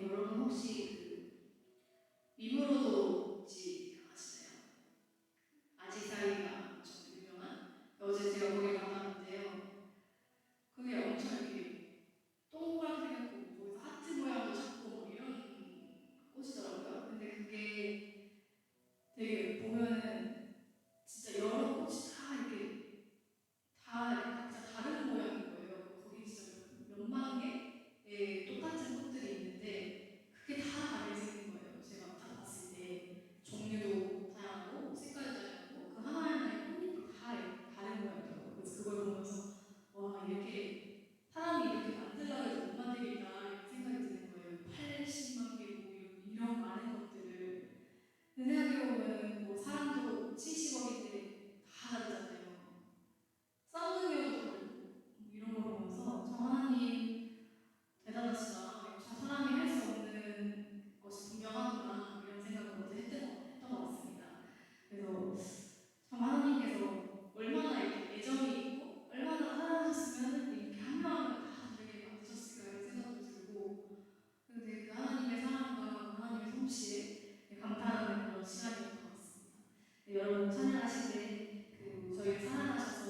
여러분 혹시 미무로도지 아시나요? 아지사이가 엄청 유명한. 어제 제가 거기 가봤는데요. 그게 엄청 이렇게 동그랗게 생겼고 거기서 하트 모양도 잡고 막 이런 꽃이더라고요. 근데 그게 되게 보면은 진짜 여러 꽃이 다 이렇게 각자 다른 모양인 거예요. 거기 진짜 몇만 개의 똑같은 꽃들이 있는데 그게 다 다르게 생긴 거예요. 제가 딱 봤을 때 종류도 다양하고 색깔도 다양하고 그 하나하나의 꽃잎도 다 다른 모양이더라고요. 그래서 그걸 보면서 와, 이렇게 사람이 이렇게 만들려고 해도 못 만들겠다 이런 생각이 드는 거예요. 80만 개고 이런 많은 것들을. 근데 생각해보면 뭐 사람도 70억인데 다 다르잖아요. 쌍둥이여도 다르고 이런 걸 보면서 저 하나님 대단하시다. 저 사람이 할 수 없는 것이 분명하구나 이런 생각을 어제 했던 것 같습니다. 그래서 참 하나님께서 얼마나 이렇게 애정이 있고 얼마나 사랑하셨으면 이렇게 한 명을 다 다르게 만드셨을까 이런 생각도 들고, 근데 그 하나님의 사랑과 그 하나님의 솜씨에 감탄하는 그런 시간이었던 것 같습니다. 네, 여러분 찬양하실 때 저희를 사랑하셔서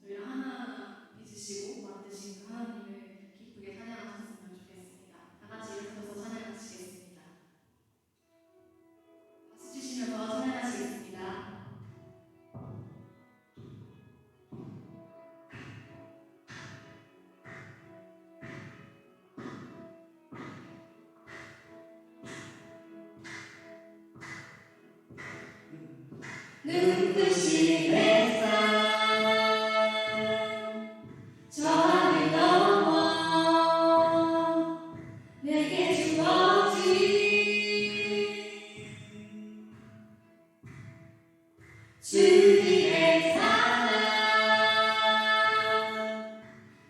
저희를 하나하나 빚으시고 만드신 그 하나님을 기쁘게 찬양하셨으면 좋겠습니다. 다 같이 일어서서 찬양하시겠습니다. 박수 주시면서 찬양하시겠습니다. 눈부신 햇살 저 하늘 넘어 내게 주어진 주님의 사랑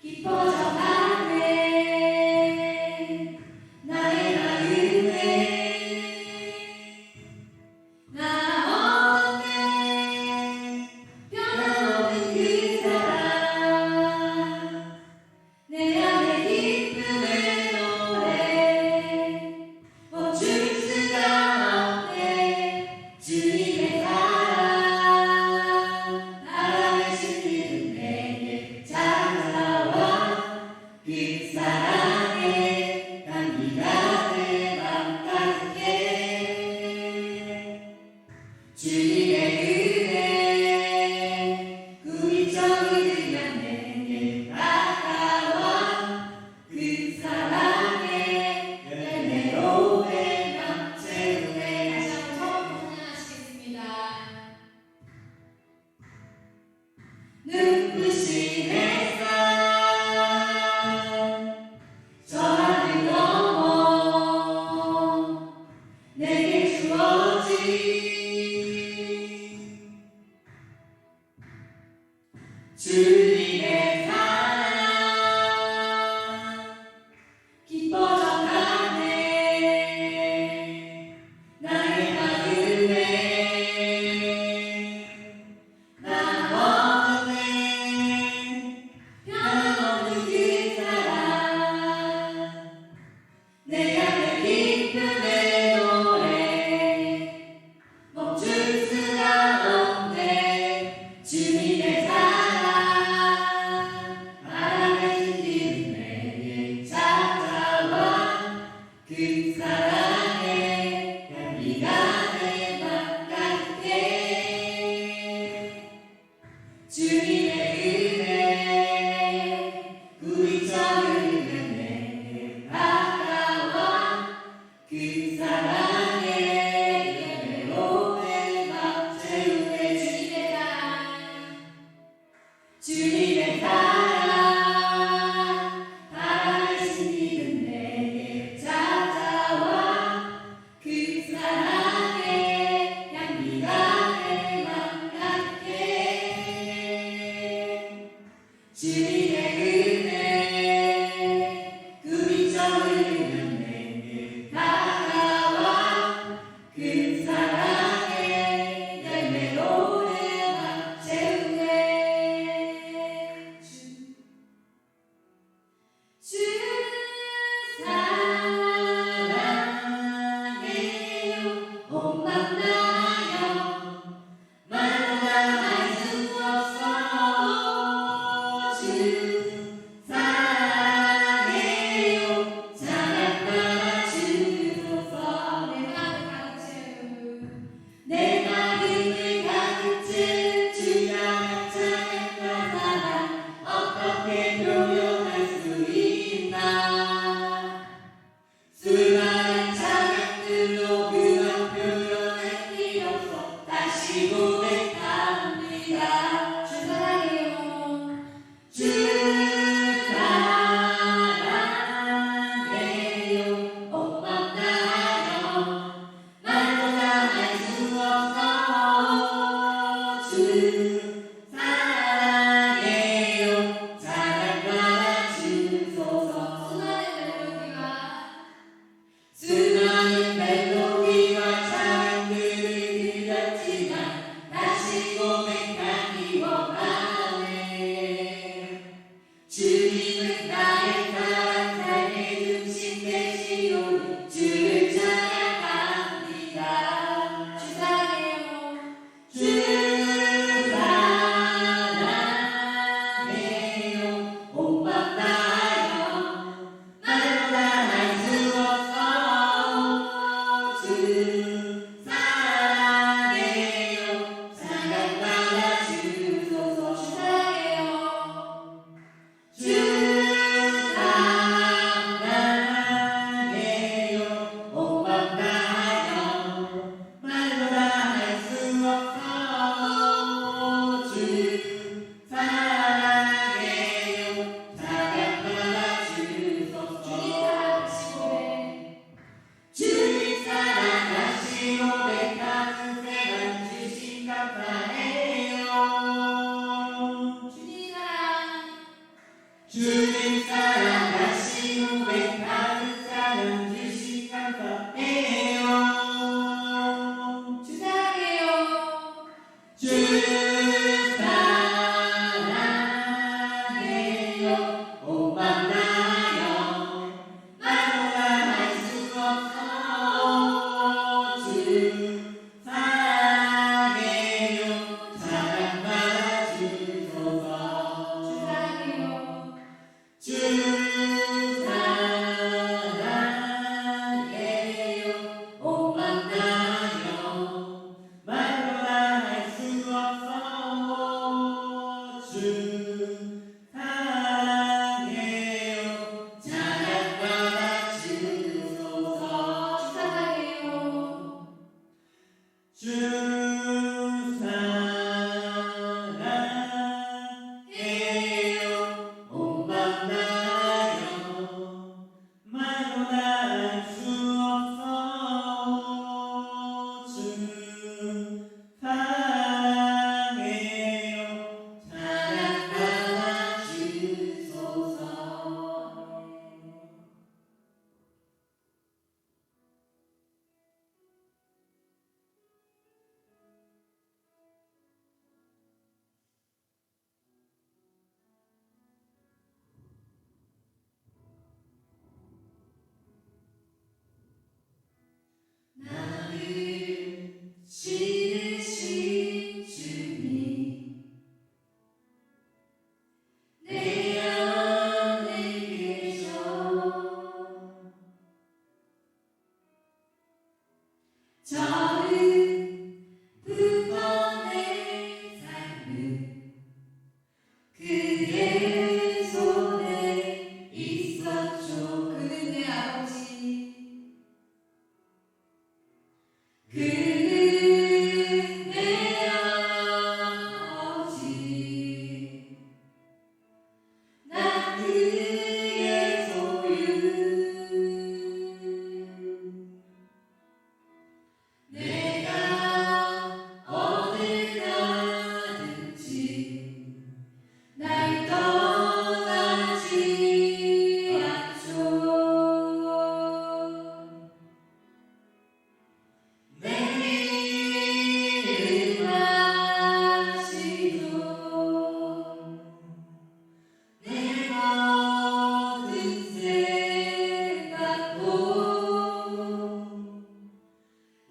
깊어져가네 나의 마음에 눈부신 햇살 저 하늘 넘어 내게 주어진 주님의 사랑 깊어져가네 나의 마음에 주 사랑 주님 사랑하신 고백 받은 사랑 주신 감사해요. 주 사랑해요. 주 사랑해요. 오만 나요 말로나 할 수 없어. 주 사랑해요. 사랑 받아주소서. 주 사랑해요. 주 사랑해요. 오만 나요 말로나 할 수 없어. 주 사랑해요. 사랑 받아주소서. 주 사랑해요. 주 사랑해요. 오만 나요 말로나 할 수 없어. 주 사랑해요. 사랑 받아주소서. 나를 지으신 주님 내 안에 계셔. 처음부터 내 삶은 그의 손에 있었죠. 그는 내 아버지. 그는 내 아버지. 나 그의 소유. 내가 어딜 가든지 날 떠나지 않죠. 내 이름 아시죠. 내 모든 생각도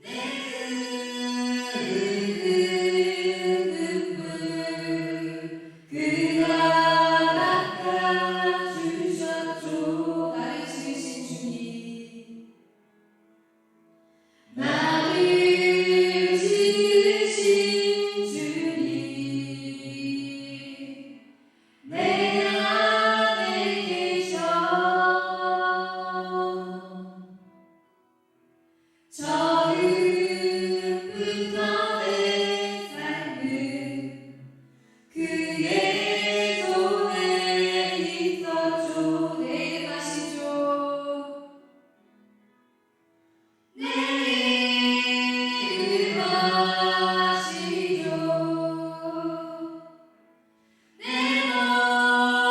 내 눈물 그가 닦아주셨죠. 나를 지으신 주님. 나를 지으신 주님 내 안에 계셔. 처음부터 내 삶은 그의 손에 있었죠. 내 이름 아시죠. 내 이름 아시죠. 내 모든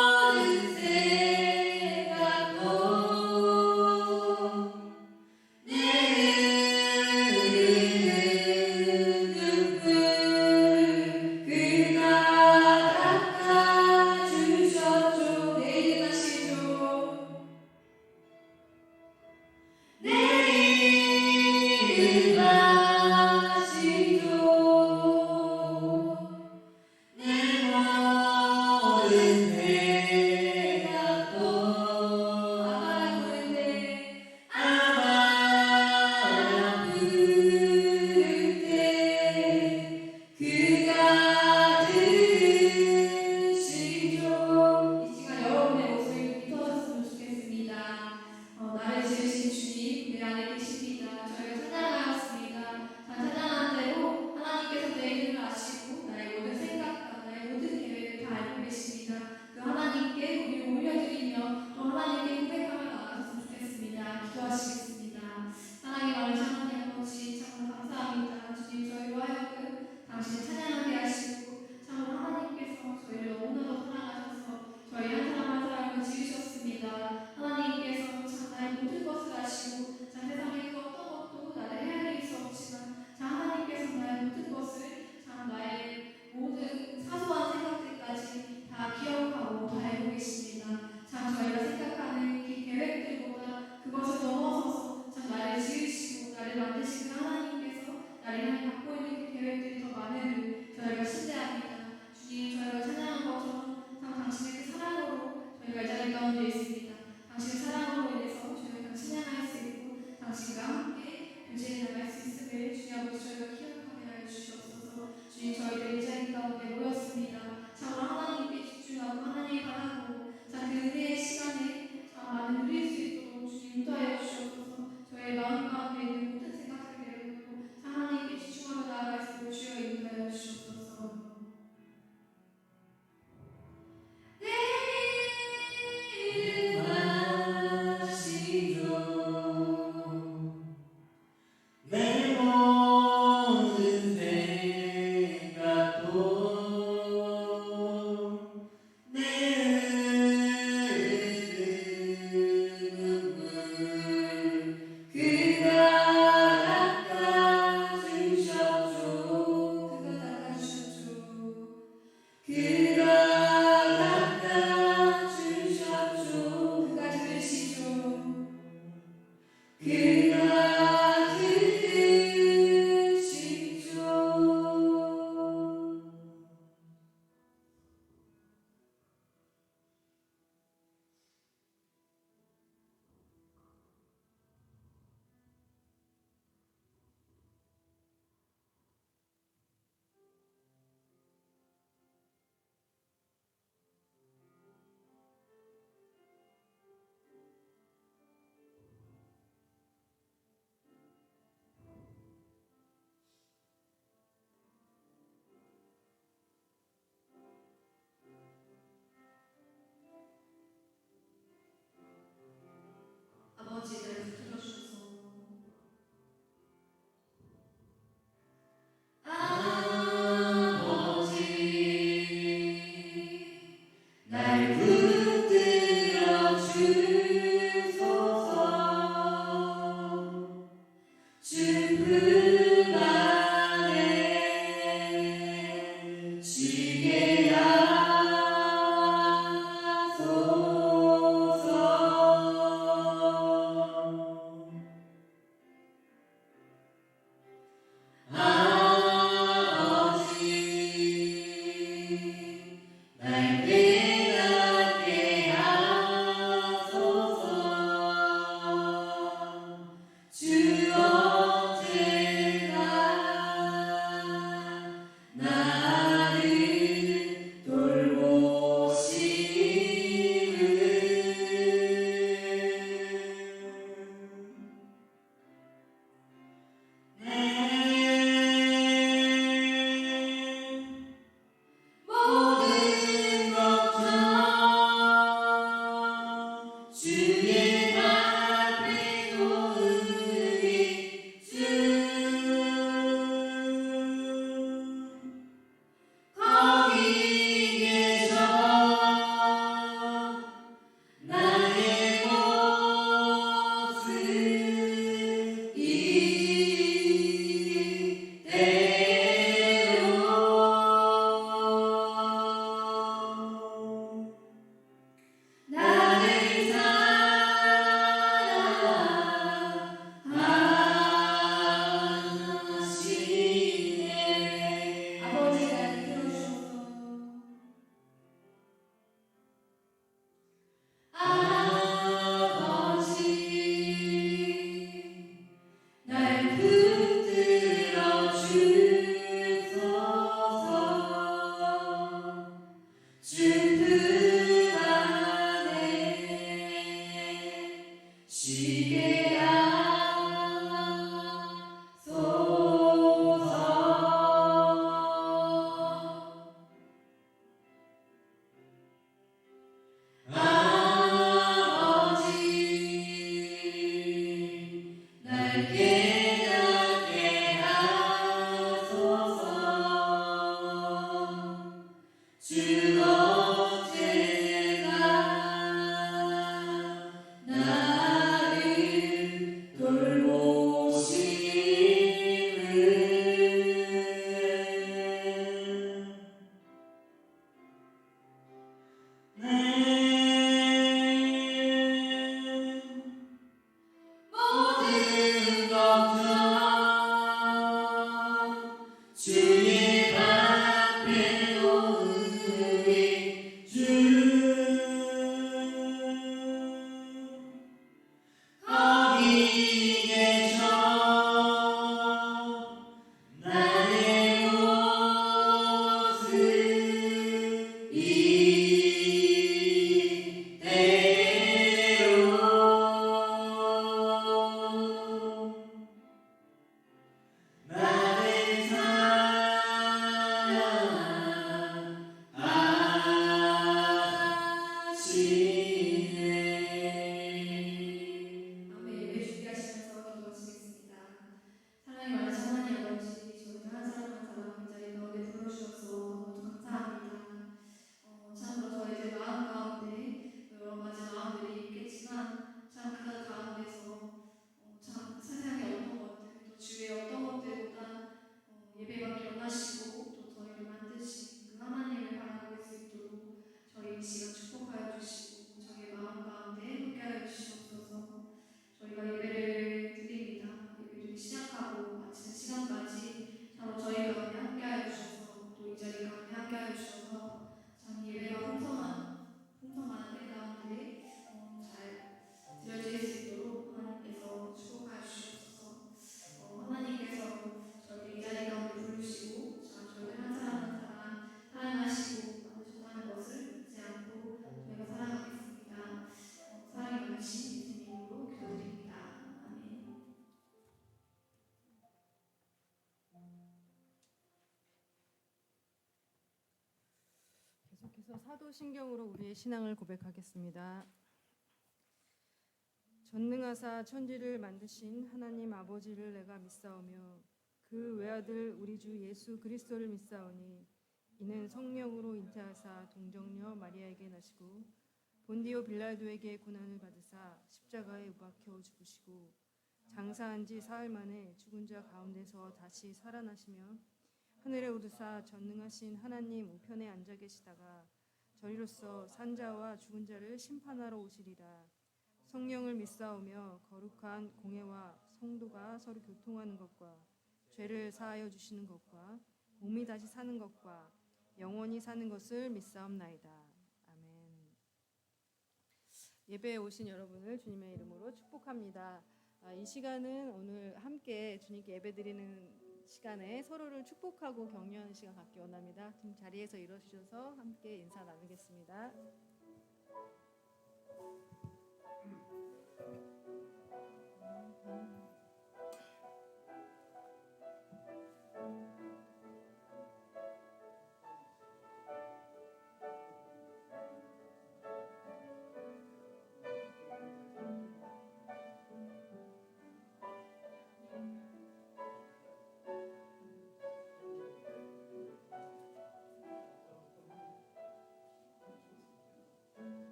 자리 가운데 있습니다. 당신의 사랑으로 인해서 저희가 찬양할 수 있고 당신과 함께 교제해 나갈 수 있음을 주님 아버지 저희가 기억하게 하여 주시옵소서. 주님 저희들 이 자리 가운데 모였습니다. 참으로 하나님께 집중하고 하나님 바라고 자 그 은혜의 시간에 참 많은 누릴 수 있도록 주님 인도하여 주시옵소서. 저희 마음 가운데 있는 모든 생각들을 내려놓고 하나님께 집중하며 나아갈 수 있도록 주여 인도하여 주시옵소서. 내 이름 이어서 사도신경으로 우리의 신앙을 고백하겠습니다. 전능하사 천지를 만드신 하나님 아버지를 내가 믿사오며 그 외아들 우리 주 예수 그리스도를 믿사오니 이는 성령으로 잉태하사 동정녀 마리아에게 나시고 본디오 빌라도에게 고난을 받으사 십자가에 못 박혀 죽으시고 장사한 지 사흘 만에 죽은 자 가운데서 다시 살아나시며 하늘에 오르사 전능하신 하나님 우편에 앉아 계시다가 저리로서 산자와 죽은 자를 심판하러 오시리라. 성령을 믿사오며 거룩한 공회와 성도가 서로 교통하는 것과 죄를 사하여 주시는 것과 몸이 다시 사는 것과 영원히 사는 것을 믿사옵나이다. 아멘. 예배에 오신 여러분을 주님의 이름으로 축복합니다. 이 시간은 오늘 함께 주님께 예배드리는 시간에 서로를 축복하고 격려하는 시간 갖기 원합니다. 지금 자리에서 일어서셔서 함께 인사 나누겠습니다.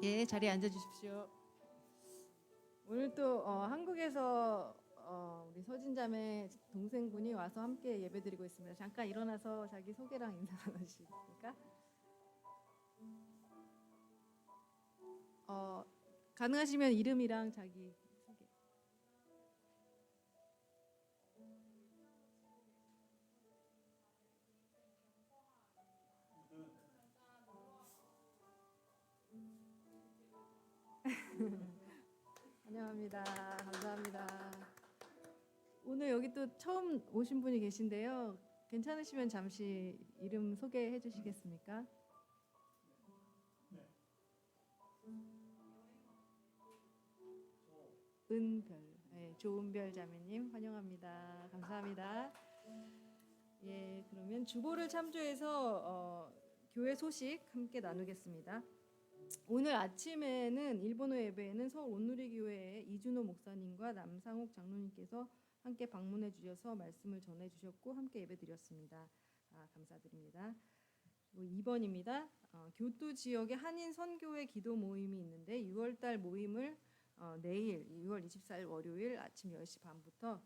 예, 자리에 앉아 주십시오. 오늘 또 한국에서 우리 서진자매 동생분이 와서 함께 예배드리고 있습니다. 잠깐 일어나서 자기 소개랑 인사 나누시겠습니까? 가능하시면 이름이랑 자기 소개. 환영합니다. 감사합니다. 오늘 여기 또 처음 오신 분이 계신데요. 괜찮으시면 잠시 이름 소개해 주시겠습니까? 은별, 네, 조은별 자매님 환영합니다. 감사합니다. 예, 그러면 주보를 참조해서 교회 소식 함께 나누겠습니다. 오늘 아침에는 일본어 예배에는 서울 온누리교회의 이준호 목사님과 남상욱 장로님께서 함께 방문해 주셔서 말씀을 전해 주셨고 함께 예배 드렸습니다. 감사드립니다. 2번입니다. 교토 지역에 한인 선교회 기도 모임이 있는데 6월달 모임을 내일 6월 24일 월요일 아침 10시 반부터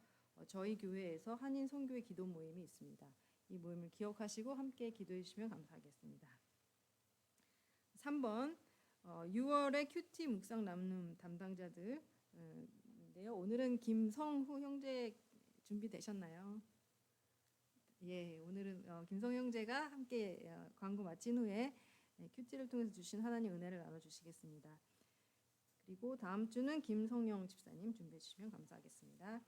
저희 교회에서 한인 선교회 기도 모임이 있습니다. 이 모임을 기억하시고 함께 기도해 주시면 감사하겠습니다. 3번 6월에 큐티 묵상 남눔 담당자들인데요. 오늘은 김성후 형제 준비되셨나요? 예, 오늘은 김성 형제가 함께 광고 마친 후에 큐티를 통해서 주신 하나님 은혜를 나눠주시겠습니다. 그리고 다음 주는 김성영 집사님 준비해 주시면 감사하겠습니다.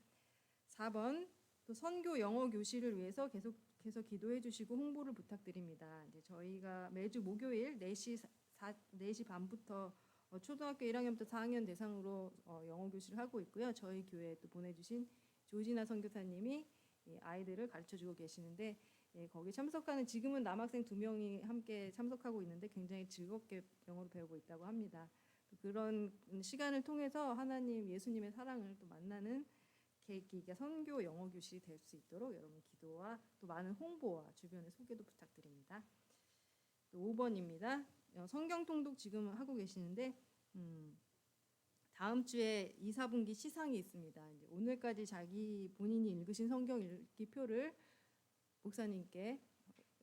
4번 또 선교 영어 교실을 위해서 계속해서 기도해 주시고 홍보를 부탁드립니다. 이제 저희가 매주 목요일 4시 반부터 초등학교 1학년부터 4학년 대상으로 영어 교실을 하고 있고요. 저희 교회에 또 보내주신 조진아 선교사님이 아이들을 가르쳐주고 계시는데 거기 참석하는 지금은 남학생 2명이 함께 참석하고 있는데 굉장히 즐겁게 영어를 배우고 있다고 합니다. 그런 시간을 통해서 하나님 예수님의 사랑을 또 만나는 계기가 선교 영어 교실이 될 수 있도록 여러분 기도와 또 많은 홍보와 주변의 소개도 부탁드립니다. 또 5번입니다. 성경 통독 지금 하고 계시는데 다음 주에 2, 4분기 시상이 있습니다. 이제 오늘까지 자기 본인이 읽으신 성경 읽기표를 목사님께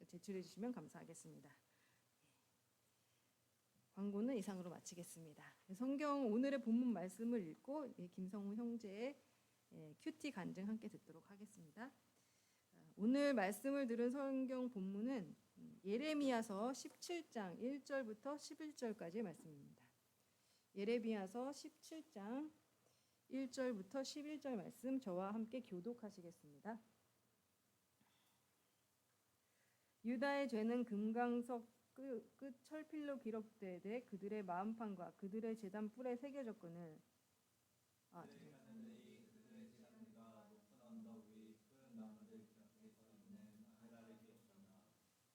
제출해 주시면 감사하겠습니다. 광고는 이상으로 마치겠습니다. 성경 오늘의 본문 말씀을 읽고 김성우 형제의 큐티 간증 함께 듣도록 하겠습니다. 오늘 말씀을 들은 성경 본문은 예레미야서 17장 1절부터 11절까지의 말씀입니다. 예레미야서 17장 1절부터 11절 말씀 저와 함께 교독하시겠습니다. 유다의 죄는 금강석 끝 철필로 기록되되 그들의 마음판과 그들의 제단 뿔에 새겨졌거늘.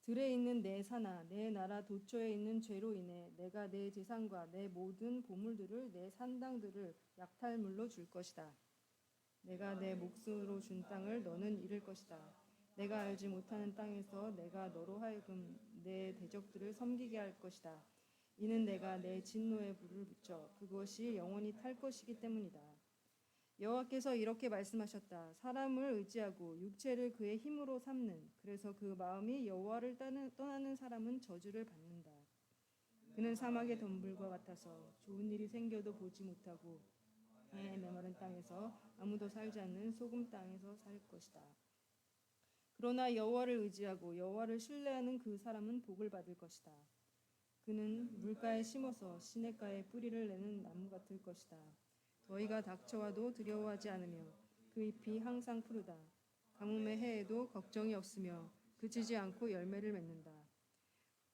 들에 있는 내 산하 내 나라 도처에 있는 죄로 인해 내가 내 재산과 내 모든 보물들을 내 산당들을 약탈물로 줄 것이다. 내가 내 몫으로 준 땅을 너는 잃을 것이다. 내가 알지 못하는 땅에서 내가 너로 하여금 내 대적들을 섬기게 할 것이다. 이는 내가 내 진노에 불을 붙여 그것이 영원히 탈 것이기 때문이다. 여호와께서 이렇게 말씀하셨다. 사람을 의지하고 육체를 그의 힘으로 삼는 그래서 그 마음이 여호와를 떠나는 사람은 저주를 받는다. 그는 사막의 덤불과 같아서 좋은 일이 생겨도 보지 못하고 강에 메마른 땅에서 아무도 살지 않는 소금 땅에서 살 것이다. 그러나 여호와를 의지하고 여호와를 신뢰하는 그 사람은 복을 받을 것이다. 그는 물가에 심어서 시냇가에 뿌리를 내는 나무 같을 것이다. 더위가 닥쳐와도 두려워하지 않으며 그 잎이 항상 푸르다. 가뭄의 해에도 걱정이 없으며 그치지 않고 열매를 맺는다.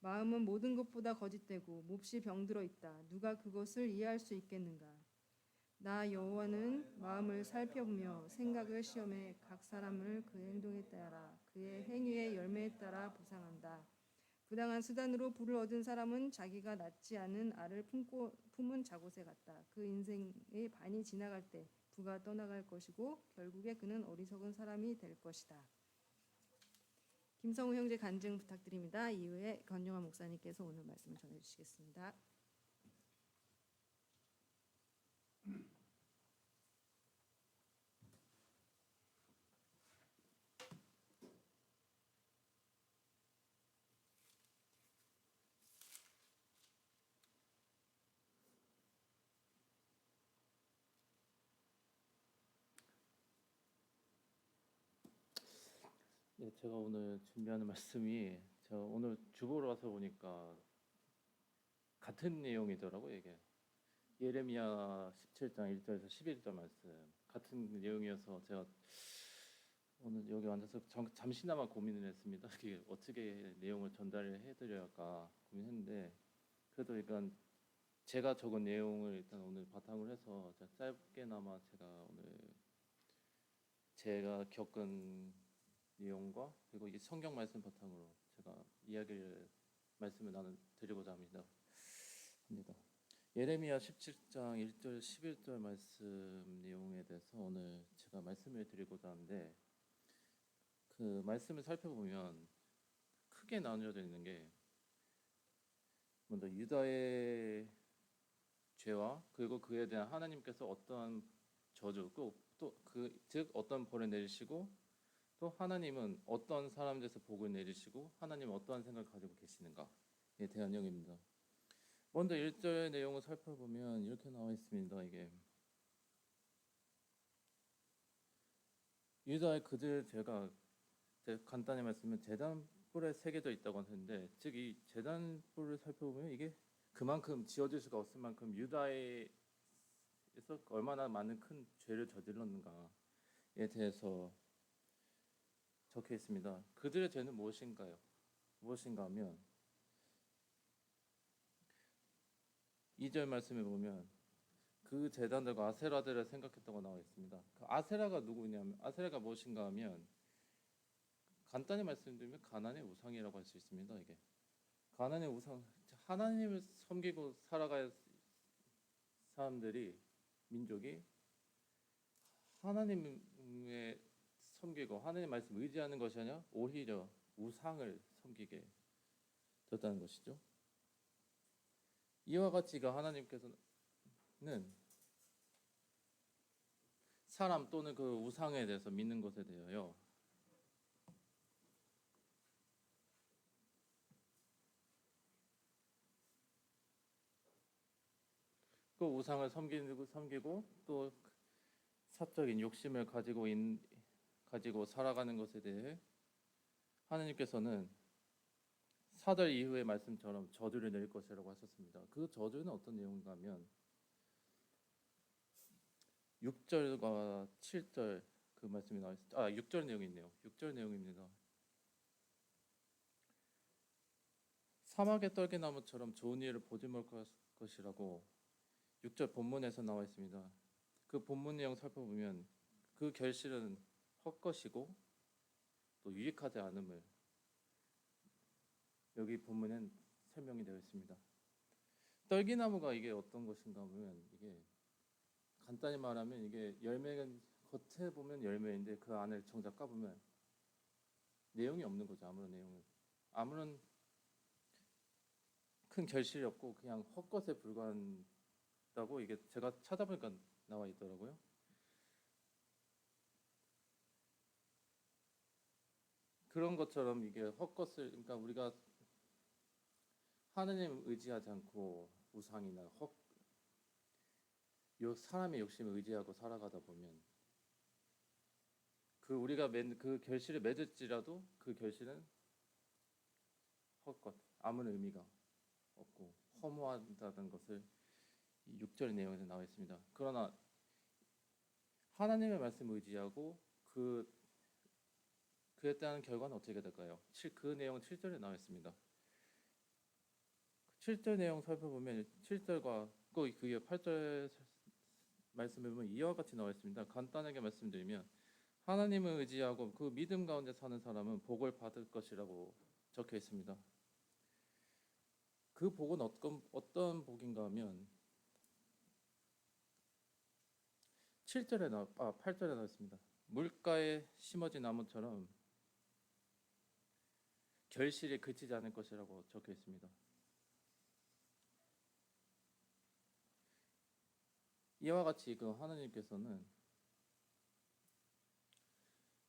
마음은 모든 것보다 거짓되고 몹시 병들어 있다. 누가 그것을 이해할 수 있겠는가? 나 여호와는 마음을 살펴보며 생각을 시험해 각 사람을 그 행동에 따라 그의 행위의 열매에 따라 보상한다. 부당한 수단으로 부를 얻은 사람은 자기가 낳지 않은 알을 품은 자곳에 같다. 그 인생의 반이 지나갈 때 부가 떠나갈 것이고 결국에 그는 어리석은 사람이 될 것이다. 김성우 형제 간증 부탁드립니다. 이후에 권영환 목사님께서 오늘 말씀을 전해주시겠습니다. 네, 제가 오늘 준비하는 말씀이 제가 오늘 주보로 와서 보니까 같은 내용이더라고요. 이게 예레미야 17장 1절에서 11절 말씀 같은 내용이어서 제가 오늘 여기 앉아서 잠시나마 고민을 했습니다. 이게 어떻게 내용을 전달을 해드려야 할까 고민했는데 그래도 일단 제가 적은 내용을 일단 오늘 바탕으로 해서 제가 짧게나마 제가 오늘 제가 겪은 내용과 그리고 이 성경 말씀 바탕으로 제가 말씀을 드리고자 합니다. 예레미야 17장 1절 11절 말씀 내용에 대해서 오늘 제가 말씀을 드리고자 하는데 그 말씀을 살펴보면 크게 나누어져 있는 게 먼저 유다의 죄와 그리고 그에 대한 하나님께서 어떠한 저주 즉 어떤 벌을 내리시고 또 하나님은 어떤 사람들에서 복을 내리시고 하나님은 어떠한 생각을 가지고 계시는가에 대한 내용입니다. 먼저 1절 내용을 살펴보면 이렇게 나와 있습니다. 이게 유다의 그들 죄가 간단히 말씀하면 제단불에 새겨져 있다고 하는데 즉 이 제단불을 살펴보면 이게 그만큼 지어질 수가 없을 만큼 유다에서 얼마나 많은 큰 죄를 저질렀는가에 대해서 적혀 있습니다. 그들의 죄는 무엇인가요? 무엇인가 하면 2절 말씀에 보면 그 제단들과 아세라들을 생각했다고 나와 있습니다. 그 아세라가 누구냐면 아세라가 무엇인가 하면 간단히 말씀드리면 가나안의 우상이라고 할 수 있습니다. 이게 가나안의 우상, 하나님을 섬기고 살아갈 사람들이 민족이 하나님의 섬기고 하나님 말씀 의지하는 것이 아니라 오히려 우상을 섬기게 됐다는 것이죠. 이와 같이가 하나님께서는 사람 또는 그 우상에 대해서 믿는 것에 대하여 그 우상을 섬기고 또 사적인 욕심을 가지고 살아가는 것에 대해 하나님께서는 4절 이후의 말씀처럼 저주를 내릴 것이라고 하셨습니다. 그 저주는 어떤 내용인가 하면 6절과 7절 그 말씀이 나와 있습니다. 6절 내용이 있네요. 6절 내용입니다. 사막의 떨기나무처럼 좋은 일을 보지 못할 것이라고 6절 본문에서 나와 있습니다. 그 본문 내용 살펴보면 그 결실은 헛것이고 또 유익하지 않음을 여기 본문엔 설명이 되어 있습니다. 떨기나무가 이게 어떤 것인가 하면 이게 간단히 말하면 이게 열매가 겉에 보면 열매인데 그 안을 정작 까보면 내용이 없는 거죠. 아무런 큰 결실이 없고 그냥 헛것에 불과한다고 이게 제가 찾아보니까 나와 있더라고요. 그런 것처럼 이게 헛것을 그러니까 우리가 하느님 의지하지 않고 우상이나 사람의 욕심을 의지하고 살아가다 보면 그 우리가 그 결실을 맺을지라도 그 결실은 헛것, 아무런 의미가 없고 허무하다는 것을 이 6절 내용에서 나와 있습니다. 그러나 하나님의 말씀을 의지하고 그에 따른 결과는 어떻게 될까요? 그 내용은 7절에 나와 있습니다. 7절 내용 살펴보면 7절과 그 이후에 8절 말씀을 보면 이와 같이 나와 있습니다. 간단하게 말씀드리면 하나님을 의지하고 그 믿음 가운데 사는 사람은 복을 받을 것이라고 적혀 있습니다. 그 복은 어떤 복인가 하면 8절에 나와 있습니다. 물가에 심어진 나무처럼 결실이 그치지 않을 것이라고 적혀 있습니다. 이와 같이 그 하나님께서는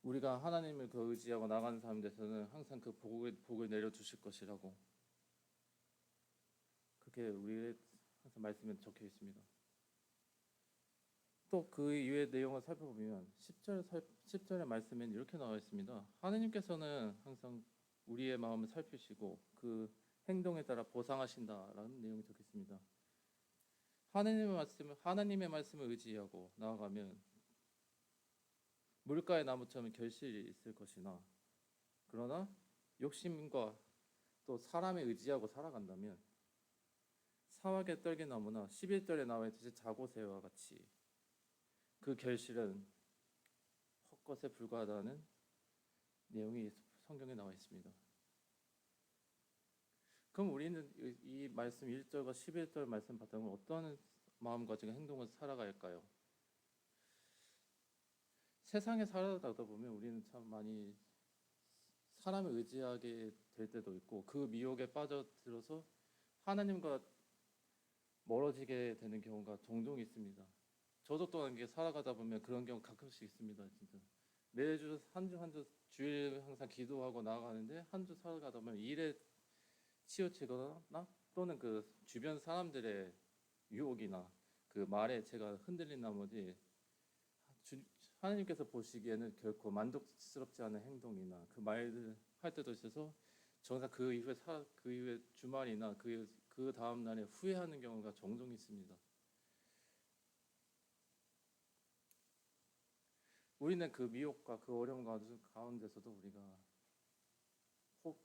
우리가 하나님을 그 의지하고 나가는 사람들에서는 항상 그 복을 내려주실 것이라고 그렇게 우리의 항상 말씀에 적혀 있습니다. 또 그 이외의 내용을 살펴보면 10절의 말씀엔 이렇게 나와 있습니다. 하나님께서는 항상 우리의 마음을 살피시고 그 행동에 따라 보상하신다라는 내용이 적혀 있습니다. 하나님의 말씀을 의지하고 나아가면 물가의 나무처럼 결실이 있을 것이나 그러나 욕심과 또 사람에 의지하고 살아간다면 사막의 떨기나무나 11절에 나와 있듯이 자고새와 같이 그 결실은 헛것에 불과하다는 내용이 성경에 나와 있습니다. 그럼 우리는 이 말씀 1절과 11절 말씀 바탕으로 어떤 마음가짐과 행동을 살아가야 할까요? 세상에 살아가다 보면 우리는 참 많이 사람을 의지하게 될 때도 있고 그 미혹에 빠져들어서 하나님과 멀어지게 되는 경우가 종종 있습니다. 저도 또한 이게 살아가다 보면 그런 경우 가끔씩 있습니다. 진짜 매주 한 주 주일 항상 기도하고 나아가는데 한 주 살아가다 보면 일에 치우치거나 또는 그 주변 사람들의 유혹이나 그 말에 제가 흔들린 나머지 하나님께서 보시기에는 결코 만족스럽지 않은 행동이나 그 말을 할 때도 있어서 정작 그 이후에 주말이나 그 다음 날에 후회하는 경우가 종종 있습니다. 우리는 그 미혹과 그 어려움 가운데서도 우리가 혹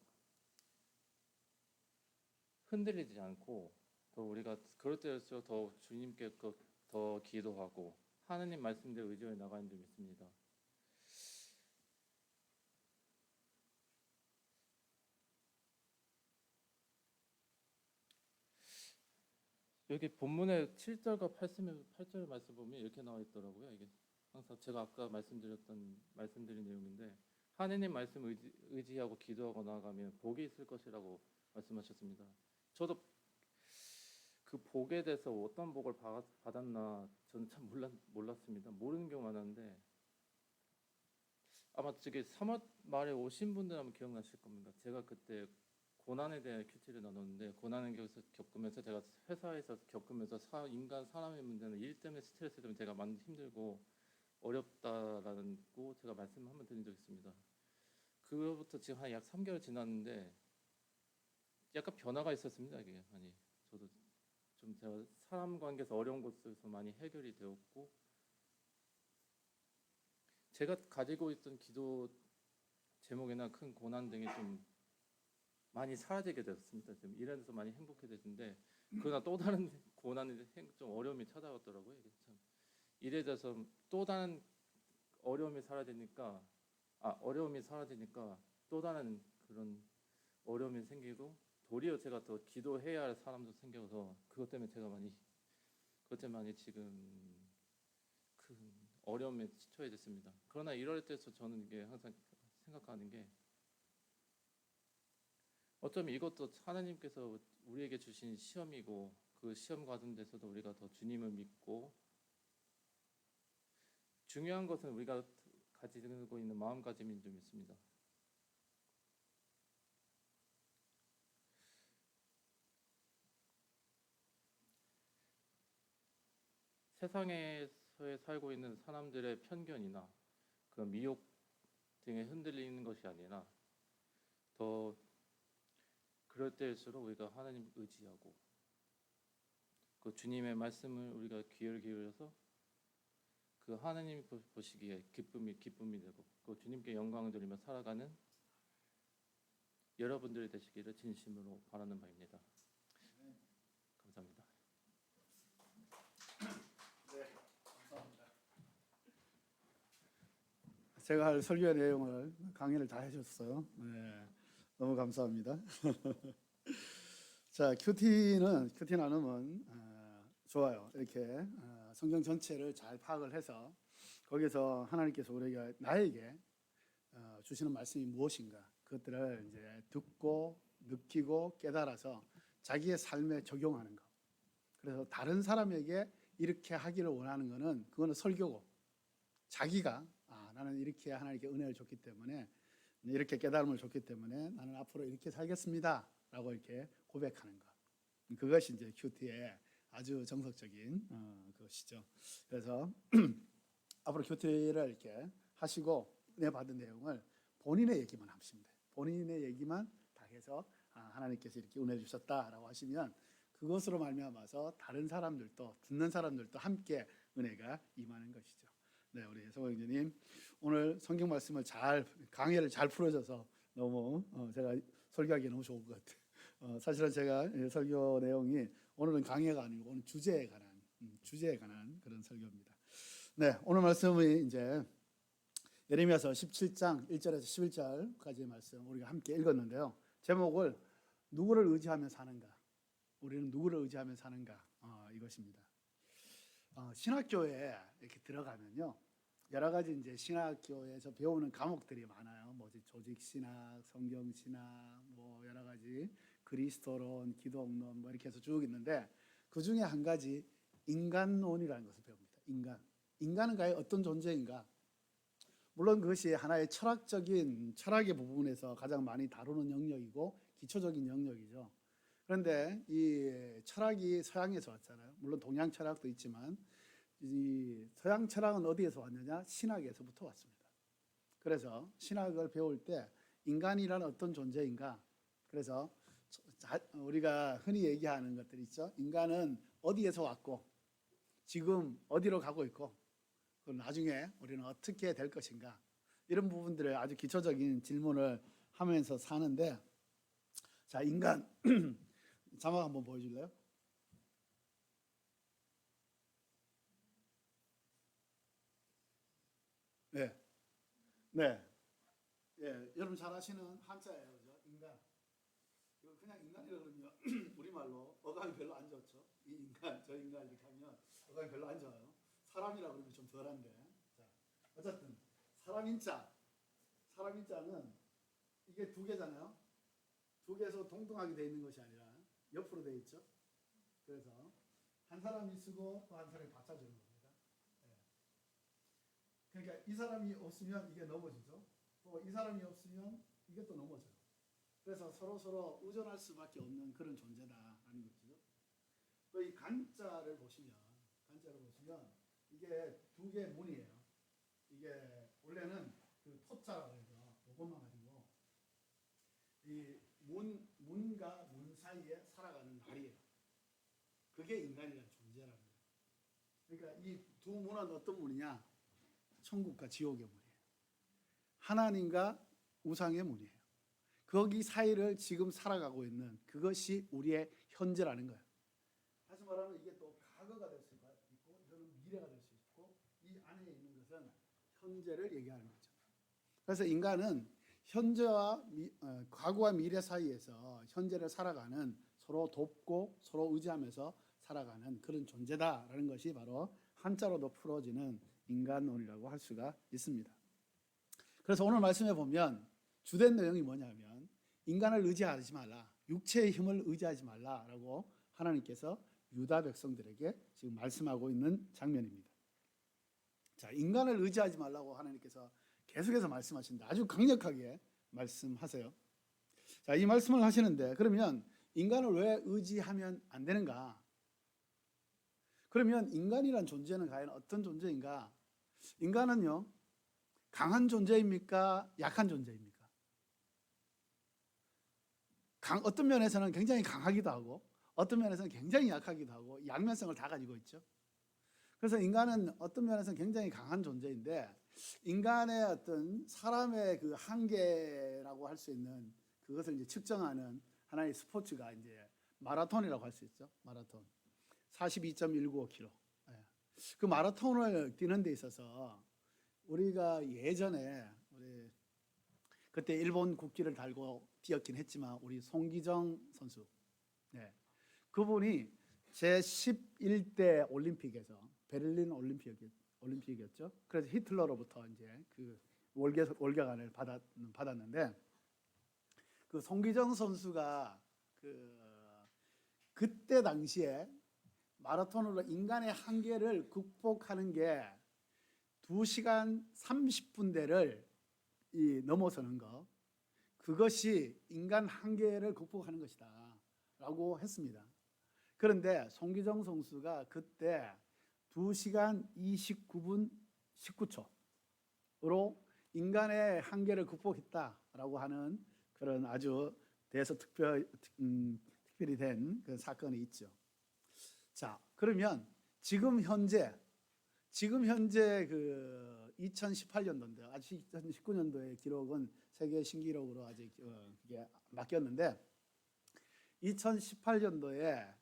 흔들리지 않고 더 우리가 그럴 때일수록 더 주님께 더 기도하고 하나님 말씀대로 의지해 나가는 줄 믿습니다. 여기 본문의 7절과 8절 말씀 보면 이렇게 나와 있더라고요. 이게 항상 제가 아까 말씀드린 내용인데 하나님 말씀 의지하고 기도하고 나아가면 복이 있을 것이라고 말씀하셨습니다. 저도 그 복에 대해서 어떤 복을 받았나 저는 참 몰랐습니다. 모르는 경우가 많았는데 아마 저기 3월 말에 오신 분들 하면 기억나실 겁니다. 제가 그때 고난에 대한 큐티를 나눴는데 고난을 겪으면서 제가 회사에서 겪으면서 사람의 문제는 일 때문에 스트레스 때문에 제가 많이 힘들고 어렵다라는 거 제가 말씀 한번 드린 적 있습니다. 그로부터 지금 한 약 3개월 지났는데 약간 변화가 있었습니다. 이게 저도 좀 제가 사람 관계에서 어려운 곳에서 많이 해결이 되었고 제가 가지고 있던 기도 제목이나 큰 고난 등이 좀 많이 사라지게 되었습니다. 지금 일에서 많이 행복해졌는데 그러나 또 다른 고난이 좀 어려움이 찾아왔더라고요. 이게 참 일에 대해서 또 다른 어려움이 사라지니까 또 다른 그런 어려움이 생기고 도리어 제가 더 기도해야 할 사람도 생겨서 그것 때문에 지금 큰 어려움에 처해 있습니다. 그러나 이럴 때서 저는 이게 항상 생각하는 게 어쩌면 이것도 하나님께서 우리에게 주신 시험이고 그 시험 과정에서도 우리가 더 주님을 믿고 중요한 것은 우리가 가지고 있는 마음가짐인 줄 믿습니다. 세상에서 살고 있는 사람들의 편견이나 그런 미혹 등에 흔들리는 것이 아니라 더 그럴 때일수록 우리가 하나님 의지하고 그 주님의 말씀을 우리가 귀를 기울여서 그 하나님이 보시기에 기쁨이 되고 그 주님께 영광을 돌리며 살아가는 여러분들이 되시기를 진심으로 바라는 바입니다. 감사합니다. 네, 감사합니다. 제가 할 설교의 내용을 강의를 다 해줬어요. 네, 너무 감사합니다. 자, 큐티 나눔은 좋아요. 이렇게 성경 전체를 잘 파악을 해서 거기서 하나님께서 나에게 주시는 말씀이 무엇인가 그것들을 이제 듣고 느끼고 깨달아서 자기의 삶에 적용하는 것. 그래서 다른 사람에게 이렇게 하기를 원하는 것은 그거는 설교고 자기가 나는 이렇게 하나님께 은혜를 줬기 때문에 이렇게 깨달음을 줬기 때문에 나는 앞으로 이렇게 살겠습니다 라고 이렇게 고백하는 것. 그것이 이제 큐티의 아주 정석적인 그것이죠. 그래서 앞으로 큐티를 이렇게 하시고 은혜 받은 내용을 본인의 얘기만 하시면 돼요. 본인의 얘기만 다 해서 하나님께서 이렇게 은혜 주셨다라고 하시면 그것으로 말미암아서 다른 사람들도 듣는 사람들도 함께 은혜가 임하는 것이죠. 네, 우리 성경님 오늘 성경 말씀을 강의를 잘 풀어줘서 너무 제가 설교하기 너무 좋은 것 같아요. 사실은 제가 설교 내용이 오늘은 강의가 아니고 오늘 주제에 관한 그런 설교입니다. 네, 오늘 말씀이 이제 예레미야서 17장 1절에서 11절까지의 말씀 우리가 함께 읽었는데요. 제목을 누구를 의지하며 사는가? 우리는 누구를 의지하며 사는가? 이것입니다. 신학교에 이렇게 들어가면요, 여러 가지 이제 신학교에서 배우는 과목들이 많아요. 뭐지 조직 신학, 성경 신학, 뭐 여러 가지 그리스도론, 기독론 뭐 이렇게 해서 쭉 있는데 그 중에 한 가지 인간론이라는 것을 배웁니다. 인간은 과연 어떤 존재인가? 물론 그것이 하나의 철학의 부분에서 가장 많이 다루는 영역이고 기초적인 영역이죠. 그런데 이 철학이 서양에서 왔잖아요. 물론 동양 철학도 있지만 이 서양 철학은 어디에서 왔느냐? 신학에서부터 왔습니다. 그래서 신학을 배울 때 인간이란 어떤 존재인가? 그래서 우리가 흔히 얘기하는 것들 있죠. 인간은 어디에서 왔고 지금 어디로 가고 있고 그럼 나중에 우리는 어떻게 될 것인가? 이런 부분들을 아주 기초적인 질문을 하면서 사는데, 자, 인간 자막 한번 보여줄래요? 네, 네, 예, 여러분 잘 아시는 한자예요, 그죠? 인간. 이거 그냥 인간이라고 그러면 우리말로 어감이 별로 안 좋죠. 이 인간, 저 인간 이렇게 하면 어감이 별로 안 좋아요. 사람이라고 그러면 좀 덜한데. 자, 어쨌든 사람인자는 이게 두 개잖아요. 두 개에서 동등하게 돼 있는 것이 아니라 옆으로 돼 있죠. 그래서 한 사람이 쓰고 또 한 사람이 받쳐주는 겁니다. 네. 그러니까 이 사람이 없으면 이게 넘어지죠. 또 이 사람이 없으면 이게 또 넘어져요. 그래서 서로 의존할 수밖에 없는 그런 존재다라는 것이죠. 또 이 간자를 보시면 이게 두 개의 문이에요. 이게 원래는 그 토자라고 해서 이것만 가지고 이 문과 문 사이에 살아가는 말이에요. 그게 인간이라는 존재라는 거예요. 그러니까 이 두 문은 어떤 문이냐? 천국과 지옥의 문이에요. 하나님과 우상의 문이에요. 거기 사이를 지금 살아가고 있는 그것이 우리의 현재라는 거예요. 다시 말하면 이게 또 과거가 될 수 있고 이거는 미래가 될 수 있고 이 안에 있는 것은 현재를 얘기하는 거죠. 그래서 인간은 현재와 과거와 미래 사이에서 현재를 살아가는, 서로 돕고 서로 의지하면서 살아가는 그런 존재다라는 것이 바로 한자로도 풀어지는 인간론이라고 할 수가 있습니다. 그래서 오늘 말씀에 보면 주된 내용이 뭐냐면 인간을 의지하지 말라, 육체의 힘을 의지하지 말라라고 하나님께서 유다 백성들에게 지금 말씀하고 있는 장면입니다. 자, 인간을 의지하지 말라고 하나님께서 계속해서 말씀하시는데 아주 강력하게 말씀하세요. 자, 이 말씀을 하시는데 그러면 인간을 왜 의지하면 안 되는가? 그러면 인간이란 존재는 과연 어떤 존재인가? 인간은요, 강한 존재입니까? 약한 존재입니까? 어떤 면에서는 굉장히 강하기도 하고 어떤 면에서는 굉장히 약하기도 하고 양면성을 다 가지고 있죠. 그래서 인간은 어떤 면에서는 굉장히 강한 존재인데 인간의 어떤 사람의 그 한계라고 할 수 있는 그것을 이제 측정하는 하나의 스포츠가 이제 마라톤이라고 할 수 있죠. 마라톤 42.195km. 그 마라톤을 뛰는 데 있어서 우리가 예전에 우리 그때 일본 국기를 달고 뛰었긴 했지만 우리 송기정 선수, 그분이 제 11대 올림픽에서 베를린 올림픽이었죠. 그래서 히틀러로부터 이제 그 월계관을 받았는데 그 송기정 선수가 그때 당시에 마라톤으로 인간의 한계를 극복하는 게 2시간 30분대를 넘어서는 것, 그것이 인간 한계를 극복하는 것이다 라고 했습니다. 그런데 송기정 선수가 그때 2시간 29분 19초로 인간의 한계를 극복했다라고 하는 그런 아주 대서 특별히 된 그 사건이 있죠. 자, 그러면 지금 현재 그 2018년도인데 아직 2019년도의 기록은 세계 신기록으로 아직 그게 맡겼는데 2018년도에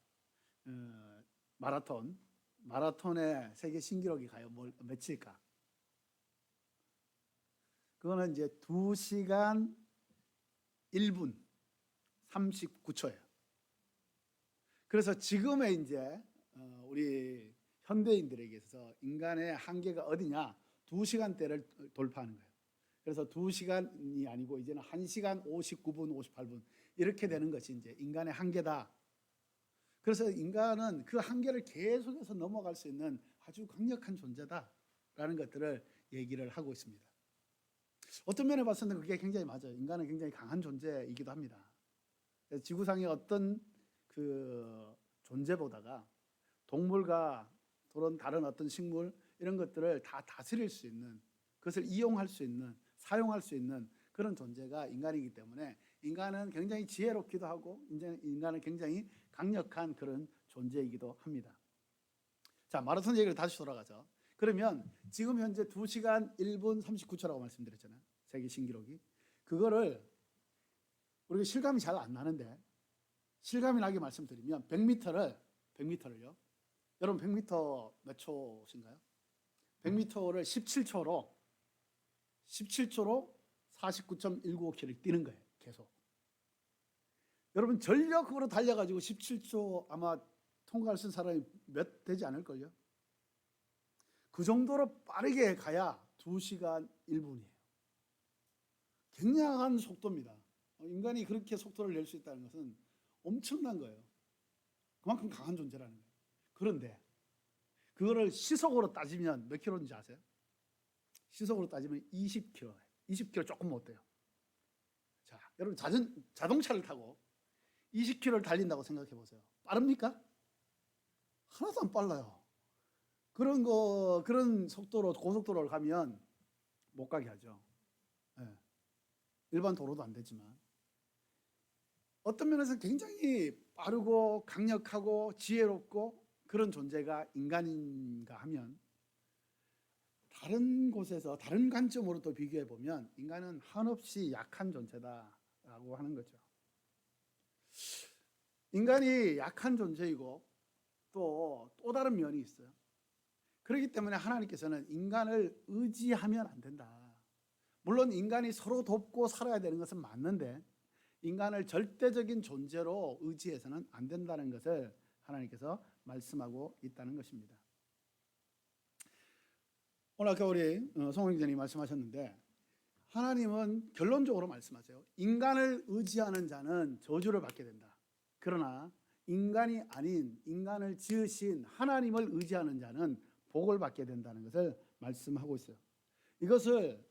마라톤의 세계 신기록이 과연 몇일까? 그거는 이제 2시간 1분 39초예요. 그래서 지금의 이제 우리 현대인들에게 있어서 인간의 한계가 어디냐? 2시간대를 돌파하는 거예요. 그래서 2시간이 아니고 이제는 1시간 59분 58분 이렇게 되는 것이 이제 인간의 한계다. 그래서 인간은 그 한계를 계속해서 넘어갈 수 있는 아주 강력한 존재다라는 것들을 얘기를 하고 있습니다. 어떤 면에 봤을 때 그게 굉장히 맞아요. 인간은 굉장히 강한 존재이기도 합니다. 지구상의 어떤 그 존재보다가 동물과 다른 어떤 식물 이런 것들을 다 다스릴 수 있는, 그것을 이용할 수 있는, 사용할 수 있는 그런 존재가 인간이기 때문에 인간은 굉장히 지혜롭기도 하고 인간은 굉장히 강력한 그런 존재이기도 합니다. 자, 마라톤 얘기를 다시 돌아가서 그러면 지금 현재 2시간 1분 39초라고 말씀드렸잖아요. 세계 신기록이. 그거를 우리가 실감이 잘 안 나는데 실감이 나게 말씀드리면 100m를요. 여러분 100m 몇 초신가요? 100m를 17초로 49.195km를 뛰는 거예요. 계속. 여러분 전력으로 달려가지고 17초 아마 통과할 수 있는 사람이 몇 되지 않을걸요? 그 정도로 빠르게 가야 2시간 1분이에요. 굉장한 속도입니다. 인간이 그렇게 속도를 낼 수 있다는 것은 엄청난 거예요. 그만큼 강한 존재라는 거예요. 그런데 그거를 시속으로 따지면 몇 킬로인지 아세요? 시속으로 따지면 20km예요. 20km 조금 못 돼요. 자, 여러분 자동차를 타고 20km를 달린다고 생각해 보세요. 빠릅니까? 하나도 안 빨라요. 그런 속도로 고속도로를 가면 못 가게 하죠. 일반 도로도 안 되지만 어떤 면에서 굉장히 빠르고 강력하고 지혜롭고 그런 존재가 인간인가 하면 다른 곳에서 다른 관점으로 또 비교해 보면 인간은 한없이 약한 존재다라고 하는 거죠. 인간이 약한 존재이고 또 다른 면이 있어요. 그렇기 때문에 하나님께서는 인간을 의지하면 안 된다. 물론 인간이 서로 돕고 살아야 되는 것은 맞는데 인간을 절대적인 존재로 의지해서는 안 된다는 것을 하나님께서 말씀하고 있다는 것입니다. 오늘 아까 우리 송영전이 말씀하셨는데 하나님은 결론적으로 말씀하세요. 인간을 의지하는 자는 저주를 받게 된다. 그러나 인간이 아닌 인간을 지으신 하나님을 의지하는 자는 복을 받게 된다는 것을 말씀하고 있어요. 이것을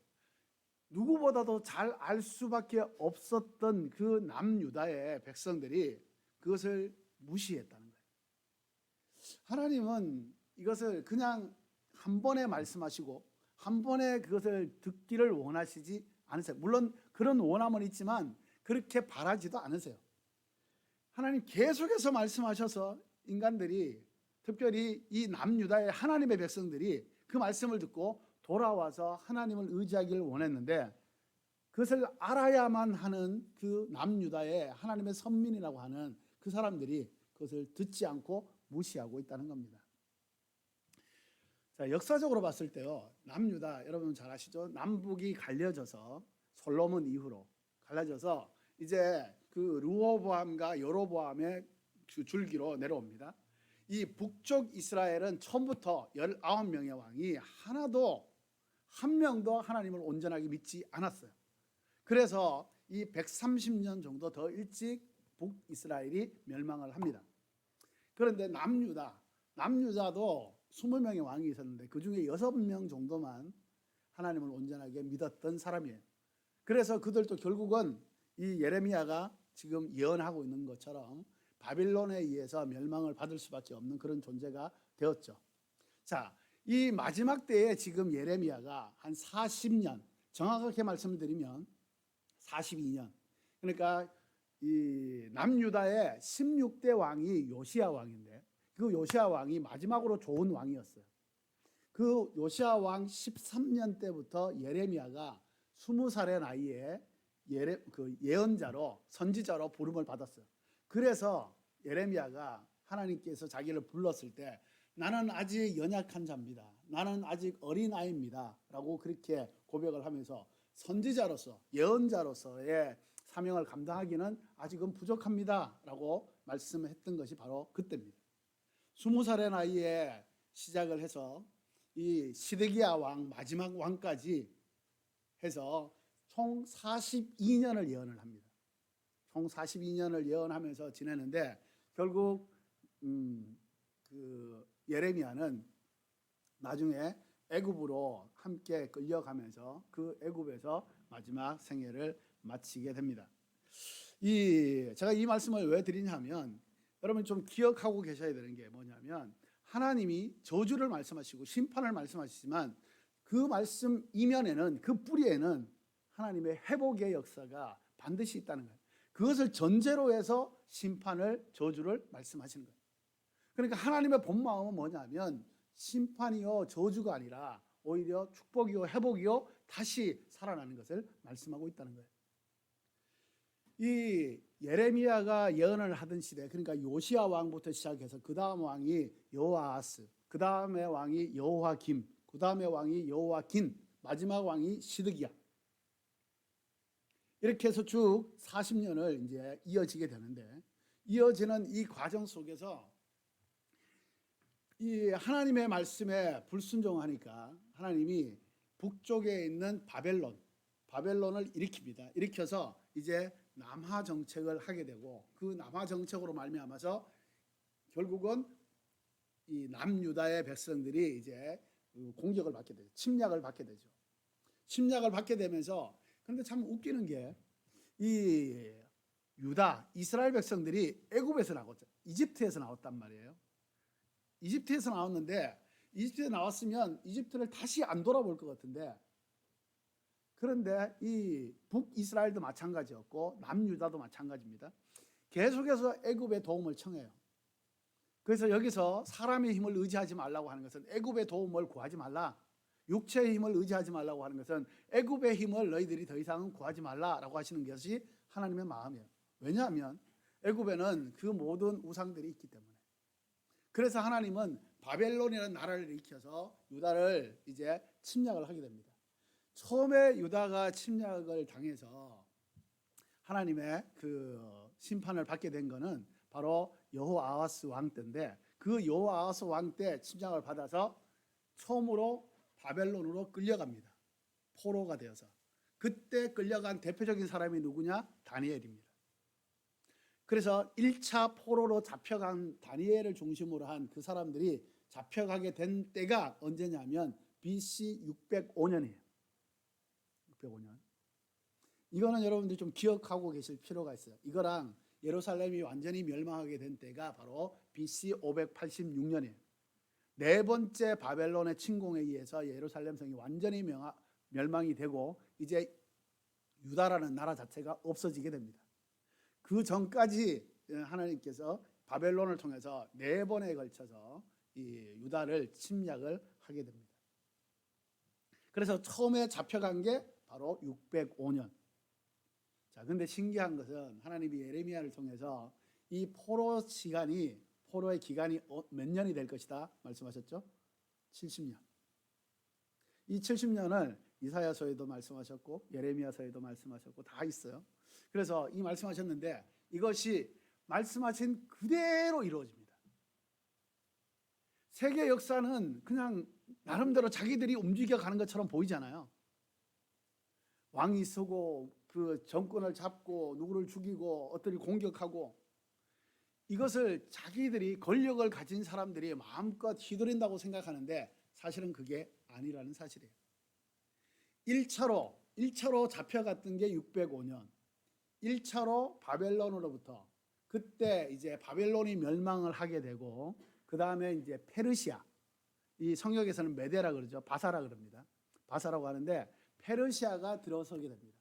누구보다도 잘 알 수밖에 없었던 그 남유다의 백성들이 그것을 무시했다는 거예요. 하나님은 이것을 그냥 한 번에 말씀하시고 한 번에 그것을 듣기를 원하시지 않으세요. 물론 그런 원함은 있지만 그렇게 바라지도 않으세요. 하나님 계속해서 말씀하셔서 인간들이 특별히 이 남유다의 하나님의 백성들이 그 말씀을 듣고 돌아와서 하나님을 의지하기를 원했는데 그것을 알아야만 하는 그 남유다의 하나님의 선민이라고 하는 그 사람들이 그것을 듣지 않고 무시하고 있다는 겁니다. 자, 역사적으로 봤을 때요, 남유다 여러분 잘 아시죠? 남북이 갈려져서 솔로몬 이후로 갈라져서 이제 그 르호보암과 여로보암의 그 줄기로 내려옵니다. 이 북쪽 이스라엘은 처음부터 19명의 왕이 하나도 한 명도 하나님을 온전하게 믿지 않았어요. 그래서 이 130년 정도 더 일찍 북이스라엘이 멸망을 합니다. 그런데 남유다도 20명의 왕이 있었는데 그중에 6명 정도만 하나님을 온전하게 믿었던 사람이에요. 그래서 그들도 결국은 이 예레미야가 지금 예언하고 있는 것처럼 바빌론에 의해서 멸망을 받을 수밖에 없는 그런 존재가 되었죠. 자, 이 마지막 때에 지금 예레미야가 한 40년, 정확하게 말씀드리면 42년. 그러니까 이 남유다의 16대 왕이 요시야 왕인데 그 요시야 왕이 마지막으로 좋은 왕이었어요. 그 요시야 왕 13년 때부터 예레미야가 20살의 나이에 예언자로 선지자로 부름을 받았어요. 그래서 예레미야가 하나님께서 자기를 불렀을 때 나는 아직 연약한 자입니다. 나는 아직 어린아이입니다. 라고 그렇게 고백을 하면서 선지자로서 예언자로서의 사명을 감당하기는 아직은 부족합니다. 라고 말씀했던 것이 바로 그때입니다. 20살의 나이에 시작을 해서 이 시드기야 왕 마지막 왕까지 해서 총 42년을 예언을 합니다. 총 42년을 예언하면서 지내는데 결국 그 예레미야는 나중에 애굽으로 함께 끌려가면서 그 애굽에서 마지막 생애를 마치게 됩니다. 제가 이 말씀을 왜 드리냐면 여러분 좀 기억하고 계셔야 되는 게 뭐냐면 하나님이 저주를 말씀하시고 심판을 말씀하시지만 그 말씀 이면에는 그 뿌리에는 하나님의 회복의 역사가 반드시 있다는 거예요. 그것을 전제로 해서 심판을 저주를 말씀하시는 거예요. 그러니까 하나님의 본 마음은 뭐냐면 심판이요 저주가 아니라 오히려 축복이요 회복이요 다시 살아나는 것을 말씀하고 있다는 거예요. 이 예레미야가 예언을 하던 시대, 그러니까 요시야 왕부터 시작해서 그 다음 왕이 여호아스, 그 다음에 왕이 여호와김, 그 다음에 왕이 여호와긴, 마지막 왕이 시드기야. 이렇게 해서 쭉 40년을 이제 이어지게 되는데 이어지는 이 과정 속에서 이 하나님의 말씀에 불순종하니까 하나님이 북쪽에 있는 바벨론을 일으킵니다. 일으켜서 이제 남하 정책을 하게 되고 그 남하 정책으로 말미암아서 결국은 이 남유다의 백성들이 이제 공격을 받게 되죠. 침략을 받게 되죠. 침략을 받게 되면서 그런데 참 웃기는 게 이 유다 이스라엘 백성들이 애굽에서 나왔죠. 이집트에서 나왔단 말이에요. 이집트에서 나왔는데 이집트에 나왔으면 이집트를 다시 안 돌아볼 것 같은데 그런데 이 북이스라엘도 마찬가지였고 남유다도 마찬가지입니다. 계속해서 애굽의 도움을 청해요. 그래서 여기서 사람의 힘을 의지하지 말라고 하는 것은 애굽의 도움을 구하지 말라. 육체의 힘을 의지하지 말라고 하는 것은 애굽의 힘을 너희들이 더 이상은 구하지 말라라고 하시는 것이 하나님의 마음이에요. 왜냐하면 애굽에는 그 모든 우상들이 있기 때문에. 그래서 하나님은 바벨론이라는 나라를 일으켜서 유다를 이제 침략을 하게 됩니다. 처음에 유다가 침략을 당해서 하나님의 그 심판을 받게 된 거는 바로 여호아하스 왕 때인데, 그 여호아하스 왕 때 침략을 받아서 처음으로 바벨론으로 끌려갑니다. 포로가 되어서. 그때 끌려간 대표적인 사람이 누구냐? 다니엘입니다. 그래서 1차 포로로 잡혀간 다니엘을 중심으로 한 그 사람들이 잡혀가게 된 때가 언제냐면 BC 605년이에요. 605년. 이거는 여러분들이 좀 기억하고 계실 필요가 있어요. 이거랑 예루살렘이 완전히 멸망하게 된 때가 바로 BC 586년이에요. 네 번째 바벨론의 침공에 의해서 예루살렘 성이 완전히 멸망이 되고 이제 유다라는 나라 자체가 없어지게 됩니다. 그 전까지 하나님께서 바벨론을 통해서 네 번에 걸쳐서 이 유다를 침략을 하게 됩니다. 그래서 처음에 잡혀간 게 바로 605년. 자, 근데 신기한 것은 하나님이 예레미야를 통해서 이 포로의 기간이 몇 년이 될 것이다 말씀하셨죠? 70년. 이 70년을 이사야서에도 말씀하셨고 예레미야서에도 말씀하셨고 다 있어요. 그래서 이 말씀하셨는데 이것이 말씀하신 그대로 이루어집니다. 세계 역사는 그냥 나름대로 자기들이 움직여가는 것처럼 보이잖아요. 왕이 서고 그 정권을 잡고 누구를 죽이고 어떤 공격하고, 이것을 자기들이 권력을 가진 사람들이 마음껏 휘두른다고 생각하는데 사실은 그게 아니라는 사실이에요. 1차로 잡혀갔던 게 605년. 1차로 바벨론으로부터, 그때 이제 바벨론이 멸망을 하게 되고 그 다음에 이제 페르시아, 이 성역에서는 메데라 그러죠. 바사라 그럽니다. 바사라고 하는데 페르시아가 들어서게 됩니다.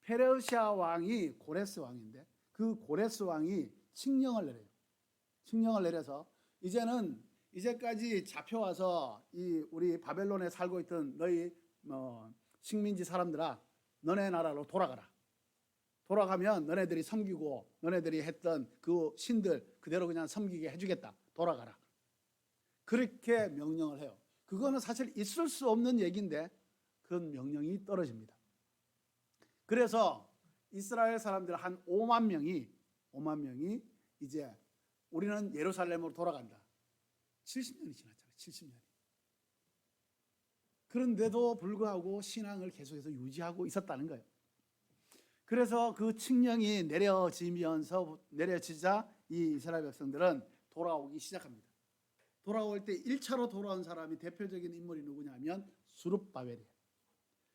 페르시아 왕이 고레스 왕인데 그 고레스 왕이 칙령을 내려요. 칙령을 내려서 이제까지 잡혀와서 이 우리 바벨론에 살고 있던 너희 식민지 사람들아, 너네 나라로 돌아가라. 돌아가면 너네들이 섬기고 너네들이 했던 그 신들 그대로 그냥 섬기게 해주겠다. 돌아가라. 그렇게 명령을 해요. 그거는 사실 있을 수 없는 얘기인데 그런 명령이 떨어집니다. 그래서 이스라엘 사람들 한 5만 명이 이제 우리는 예루살렘으로 돌아간다. 70년이 지났잖아요. 70년이. 그런데도 불구하고 신앙을 계속해서 유지하고 있었다는 거예요. 그래서 그 칙령이 내려지자 이 이스라엘 백성들은 돌아오기 시작합니다. 돌아올 때 1차로 돌아온 사람이 대표적인 인물이 누구냐면 수룹바벨이에요.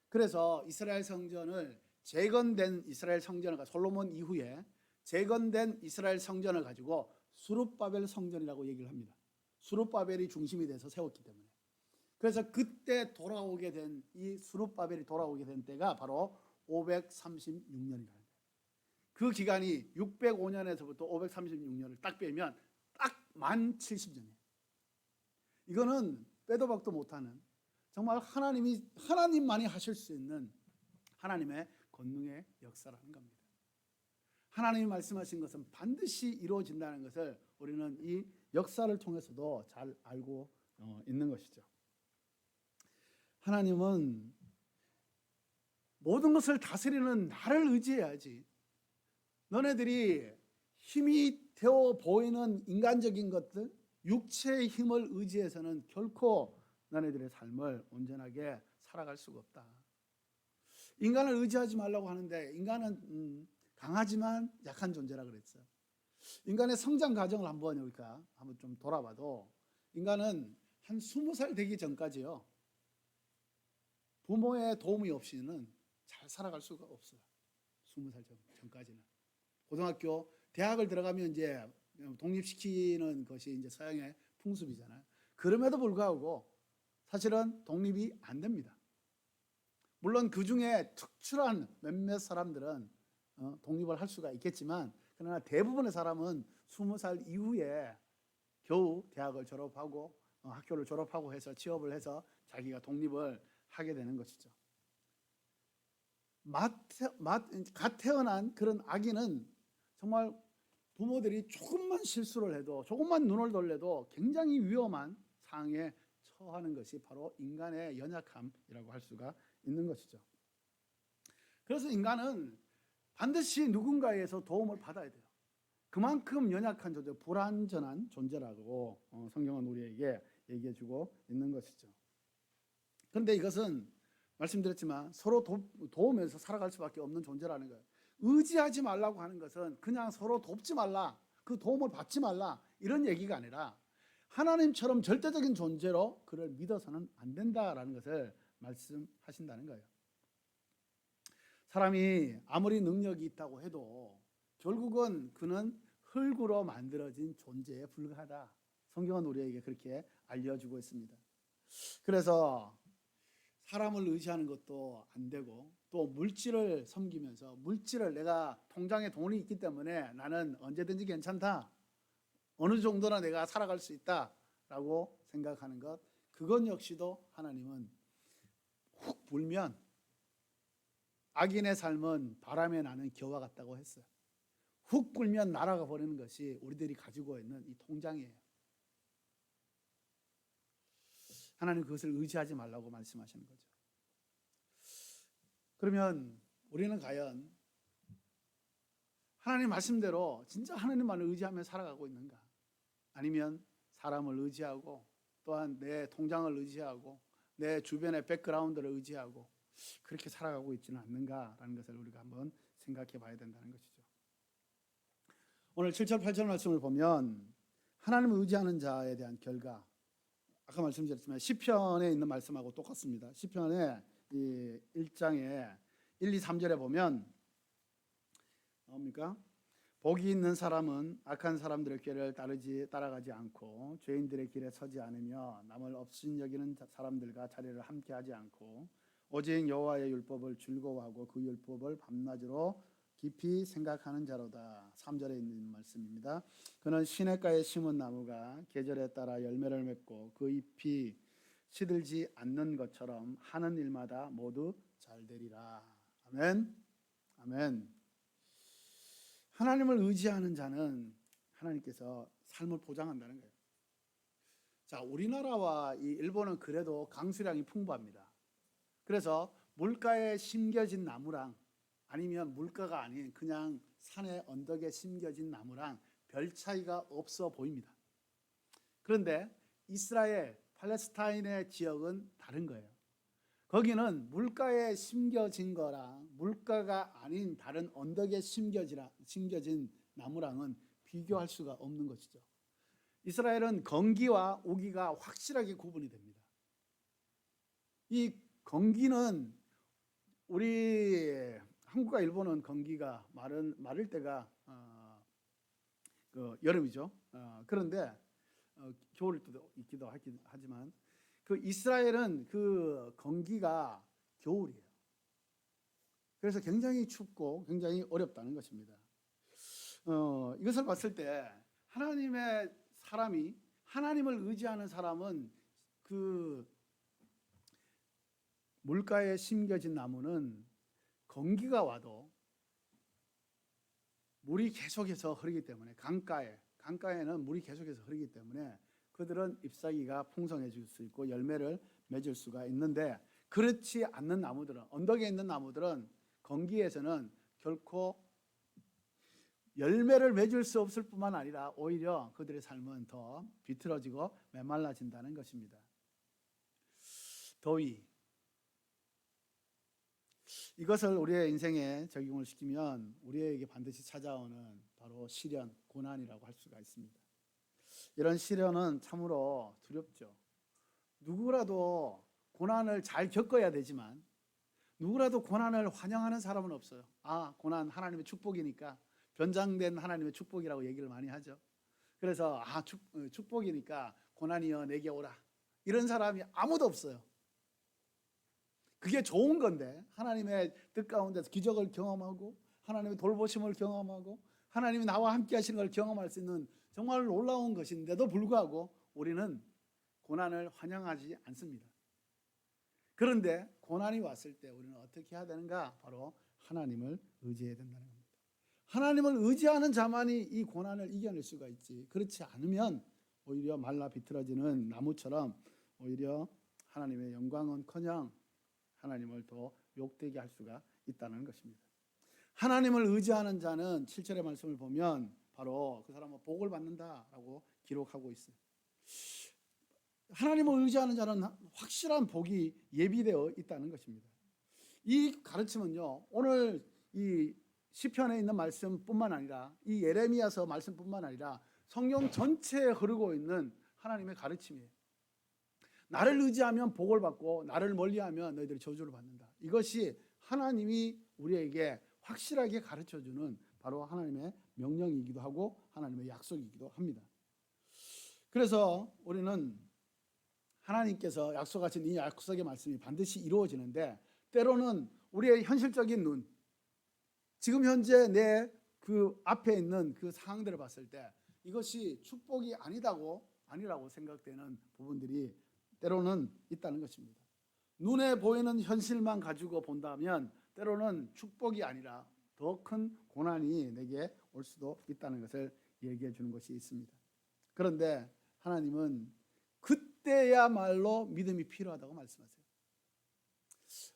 그래서 이스라엘 성전을 재건된 이스라엘 성전을 솔로몬 이후에 재건된 이스라엘 성전을 가지고 수룹바벨 성전이라고 얘기를 합니다. 수룹바벨이 중심이 돼서 세웠기 때문에. 그래서 그때 돌아오게 된 이 수룹바벨이 돌아오게 된 때가 바로 536년이라는 거예요. 그 기간이 605년에서부터 536년을 딱 빼면 딱 만 70년이에요. 이거는 빼도 박도 못하는 정말 하나님만이 하실 수 있는 하나님의 권능의 역사라는 겁니다. 하나님이 말씀하신 것은 반드시 이루어진다는 것을 우리는 이 역사를 통해서도 잘 알고 있는 것이죠. 하나님은 모든 것을 다스리는 나를 의지해야지. 너네들이 힘이 되어 보이는 인간적인 것들, 육체의 힘을 의지해서는 결코 너네들의 삶을 온전하게 살아갈 수가 없다. 인간을 의지하지 말라고 하는데 인간은 강하지만 약한 존재라 그랬어요. 인간의 성장 과정을 한번 좀 돌아봐도 인간은 한 20살 되기 전까지요. 부모의 도움이 없이는 잘 살아갈 수가 없어요. 20살 전까지는. 고등학교, 대학을 들어가면 이제 독립시키는 것이 이제 서양의 풍습이잖아요. 그럼에도 불구하고 사실은 독립이 안 됩니다. 물론 그 중에 특출한 몇몇 사람들은 독립을 할 수가 있겠지만, 그러나 대부분의 사람은 20살 이후에 겨우 대학을 졸업하고 학교를 졸업하고 해서 취업을 해서 자기가 독립을 하게 되는 것이죠. 갓 태어난 그런 아기는 정말 부모들이 조금만 실수를 해도, 조금만 눈을 돌려도 굉장히 위험한 상황에 처하는 것이 바로 인간의 연약함이라고 할 수가 있는 것이죠. 그래서 인간은 반드시 누군가에서 도움을 받아야 돼요. 그만큼 연약한 존재, 불완전한 존재라고 성경은 우리에게 얘기해주고 있는 것이죠. 그런데 이것은 말씀드렸지만 서로 도우면서 살아갈 수밖에 없는 존재라는 거예요. 의지하지 말라고 하는 것은 그냥 서로 돕지 말라, 그 도움을 받지 말라 이런 얘기가 아니라 하나님처럼 절대적인 존재로 그를 믿어서는 안 된다라는 것을 말씀하신다는 거예요. 사람이 아무리 능력이 있다고 해도 결국은 그는 흙으로 만들어진 존재에 불과하다. 성경은 우리에게 그렇게 알려주고 있습니다. 그래서 사람을 의지하는 것도 안 되고 또 물질을 섬기면서 물질을 내가 통장에 돈이 있기 때문에 나는 언제든지 괜찮다. 어느 정도나 내가 살아갈 수 있다라고 생각하는 것, 그건 역시도 하나님은 훅 불면 악인의 삶은 바람에 나는 겨와 같다고 했어요. 훅 불면 날아가 버리는 것이 우리들이 가지고 있는 이 통장이에요. 하나님 그것을 의지하지 말라고 말씀하시는 거죠. 그러면 우리는 과연 하나님 말씀대로 진짜 하나님만을 의지하며 살아가고 있는가? 아니면 사람을 의지하고 또한 내 통장을 의지하고 내 주변의 백그라운드를 의지하고 그렇게 살아가고 있지는 않는가라는 것을 우리가 한번 생각해 봐야 된다는 것이죠. 오늘 7절 8절 말씀을 보면 하나님을 의지하는 자에 대한 결과, 아까 말씀드렸지만 시편에 있는 말씀하고 똑같습니다. 시편의 이 1장에 1, 2, 3절에 보면 나옵니까? 복이 있는 사람은 악한 사람들의 길을 따라가지 않고 죄인들의 길에 서지 않으며 남을 업신여기는 사람들과 자리를 함께하지 않고 오직 여호와의 율법을 즐거워하고 그 율법을 밤낮으로 깊이 생각하는 자로다. 3절에 있는 말씀입니다. 그는 시냇가에 심은 나무가 계절에 따라 열매를 맺고 그 잎이 시들지 않는 것처럼 하는 일마다 모두 잘 되리라. 아멘. 아멘. 하나님을 의지하는 자는 하나님께서 삶을 보장한다는 거예요. 자, 우리나라와 이 일본은 그래도 강수량이 풍부합니다. 그래서 물가에 심겨진 나무랑 아니면 물가가 아닌 그냥 산의 언덕에 심겨진 나무랑 별 차이가 없어 보입니다. 그런데 이스라엘, 팔레스타인의 지역은 다른 거예요. 거기는 물가에 심겨진 거랑 물가가 아닌 다른 언덕에 심겨진 나무랑은 비교할 수가 없는 것이죠. 이스라엘은 건기와 우기가 확실하게 구분이 됩니다. 이 건기는 우리 한국과 일본은 건기가 마를 때가 그 여름이죠. 그런데 겨울일 때도 있기도 하지만 그 이스라엘은 그 건기가 겨울이에요. 그래서 굉장히 춥고 굉장히 어렵다는 것입니다. 이것을 봤을 때 하나님의 사람이 하나님을 의지하는 사람은 그 물가에 심겨진 나무는 건기가 와도 물이 계속해서 흐르기 때문에 강가에는 물이 계속해서 흐르기 때문에 그들은 잎사귀가 풍성해질 수 있고 열매를 맺을 수가 있는데 그렇지 않는 나무들은 언덕에 있는 나무들은 건기에서는 결코 열매를 맺을 수 없을 뿐만 아니라 오히려 그들의 삶은 더 비틀어지고 메말라진다는 것입니다. 더위, 이것을 우리의 인생에 적용을 시키면 우리에게 반드시 찾아오는 바로 시련, 고난이라고 할 수가 있습니다. 이런 시련은 참으로 두렵죠. 누구라도 고난을 잘 겪어야 되지만 누구라도 고난을 환영하는 사람은 없어요. 아, 고난 하나님의 축복이니까, 변장된 하나님의 축복이라고 얘기를 많이 하죠. 그래서 축복이니까 고난이여 내게 오라, 이런 사람이 아무도 없어요. 그게 좋은 건데 하나님의 뜻 가운데서 기적을 경험하고 하나님의 돌보심을 경험하고 하나님이 나와 함께 하시는 걸 경험할 수 있는 정말 놀라운 것인데도 불구하고 우리는 고난을 환영하지 않습니다. 그런데 고난이 왔을 때 우리는 어떻게 해야 되는가? 바로 하나님을 의지해야 된다는 겁니다. 하나님을 의지하는 자만이 이 고난을 이겨낼 수가 있지, 그렇지 않으면 오히려 말라 비틀어지는 나무처럼 오히려 하나님의 영광은커녕 하나님을 더 욕되게 할 수가 있다는 것입니다. 하나님을 의지하는 자는 7절의 말씀을 보면 바로 그 사람은 복을 받는다라고 기록하고 있어요. 하나님을 의지하는 자는 확실한 복이 예비되어 있다는 것입니다. 이 가르침은요, 오늘 이 시편에 있는 말씀뿐만 아니라 이 예레미야서 말씀뿐만 아니라 성경 전체에 흐르고 있는 하나님의 가르침이에요. 나를 의지하면 복을 받고 나를 멀리하면 너희들이 저주를 받는다. 이것이 하나님이 우리에게 확실하게 가르쳐주는 바로 하나님의 명령이기도 하고 하나님의 약속이기도 합니다. 그래서 우리는 하나님께서 약속하신 이 약속의 말씀이 반드시 이루어지는데 때로는 우리의 현실적인 눈, 지금 현재 내 그 앞에 있는 그 상황들을 봤을 때 이것이 축복이 아니라고 생각되는 부분들이 때로는 있다는 것입니다. 눈에 보이는 현실만 가지고 본다면 때로는 축복이 아니라 더 큰 고난이 내게 올 수도 있다는 것을 얘기해 주는 것이 있습니다. 그런데 하나님은 그때야말로 믿음이 필요하다고 말씀하세요.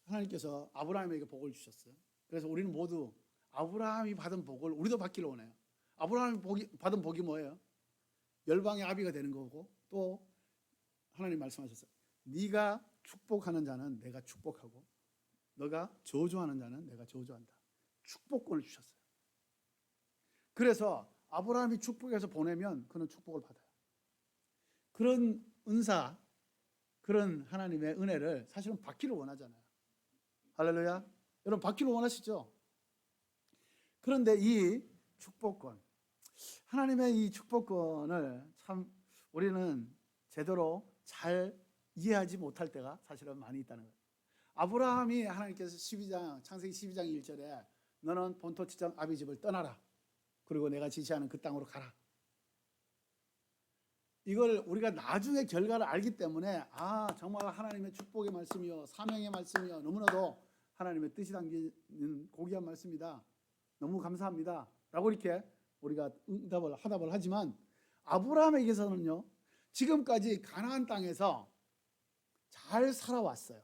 하나님께서 아브라함에게 복을 주셨어요. 그래서 우리는 모두 아브라함이 받은 복을 우리도 받기를 원해요. 아브라함이 받은 복이 뭐예요? 열방의 아비가 되는 거고, 또 하나님 말씀하셨어요. 네가 축복하는 자는 내가 축복하고 너가 저주하는 자는 내가 저주한다. 축복권을 주셨어요. 그래서 아브라함이 축복해서 보내면 그는 축복을 받아요. 그런 은사, 그런 하나님의 은혜를 사실은 받기를 원하잖아요. 할렐루야. 여러분 받기를 원하시죠? 그런데 이 축복권, 하나님의 이 축복권을 참 우리는 제대로 잘 이해하지 못할 때가 사실은 많이 있다는 거예요. 아브라함이 하나님께서 창세기 12장 1절에 너는 본토 지방 아비 집을 떠나라. 그리고 내가 지시하는 그 땅으로 가라. 이걸 우리가 나중에 결과를 알기 때문에 정말 하나님의 축복의 말씀이요 사명의 말씀이요 너무나도 하나님의 뜻이 담기는 고귀한 말씀이다. 너무 감사합니다. 라고 이렇게 우리가 화답을 하지만 아브라함에게서는요 지금까지 가나안 땅에서 잘 살아왔어요.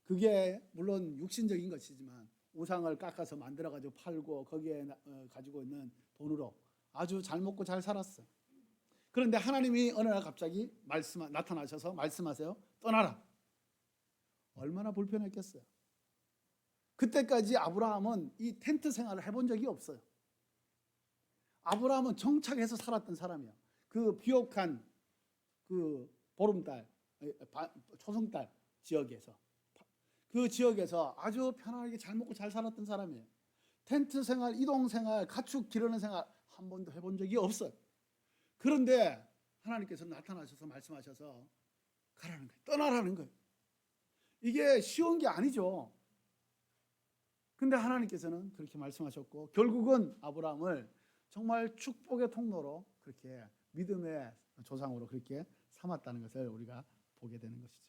그게 물론 육신적인 것이지만 우상을 깎아서 만들어가지고 팔고 거기에 가지고 있는 돈으로 아주 잘 먹고 잘 살았어요. 그런데 하나님이 어느 날 갑자기 나타나셔서 말씀하세요. 떠나라. 얼마나 불편했겠어요. 그때까지 아브라함은 이 텐트 생활을 해본 적이 없어요. 아브라함은 정착해서 살았던 사람이에요. 그 비옥한 그 보름달, 초승달 지역에서 그 지역에서 아주 편안하게 잘 먹고 잘 살았던 사람이에요. 텐트 생활, 이동 생활, 가축 기르는 생활 한 번도 해본 적이 없어요. 그런데 하나님께서 나타나셔서 말씀하셔서 가라는 거예요. 떠나라는 거예요. 이게 쉬운 게 아니죠. 근데 하나님께서는 그렇게 말씀하셨고 결국은 아브라함을 정말 축복의 통로로 그렇게 믿음의 조상으로 그렇게 삼았다는 것을 우리가 보게 되는 것이죠.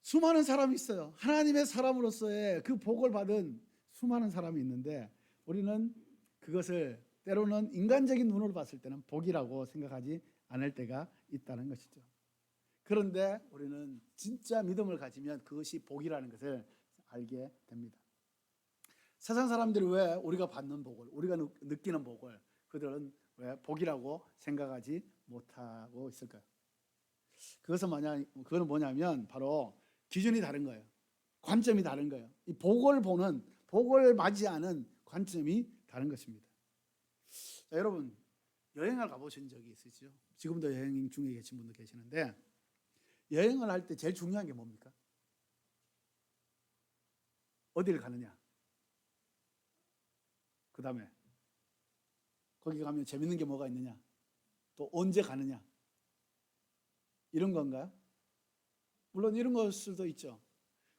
수많은 사람이 있어요. 하나님의 사람으로서의 그 복을 받은 수많은 사람이 있는데 우리는 그것을 때로는 인간적인 눈으로 봤을 때는 복이라고 생각하지 않을 때가 있다는 것이죠. 그런데 우리는 진짜 믿음을 가지면 그것이 복이라는 것을 알게 됩니다. 세상 사람들이 왜 우리가 받는 복을, 우리가 느끼는 복을 그들은 왜 복이라고 생각하지 못하고 있을까요? 그거는 뭐냐면 바로 기준이 다른 거예요. 관점이 다른 거예요. 이 복을 맞이하는 관점이 다른 것입니다. 자, 여러분 여행을 가보신 적이 있으시죠? 지금도 여행 중에 계신 분도 계시는데 여행을 할 때 제일 중요한 게 뭡니까? 어디를 가느냐? 그 다음에 거기 가면 재밌는 게 뭐가 있느냐? 또 언제 가느냐? 이런 건가요? 물론 이런 것일 수도 있죠.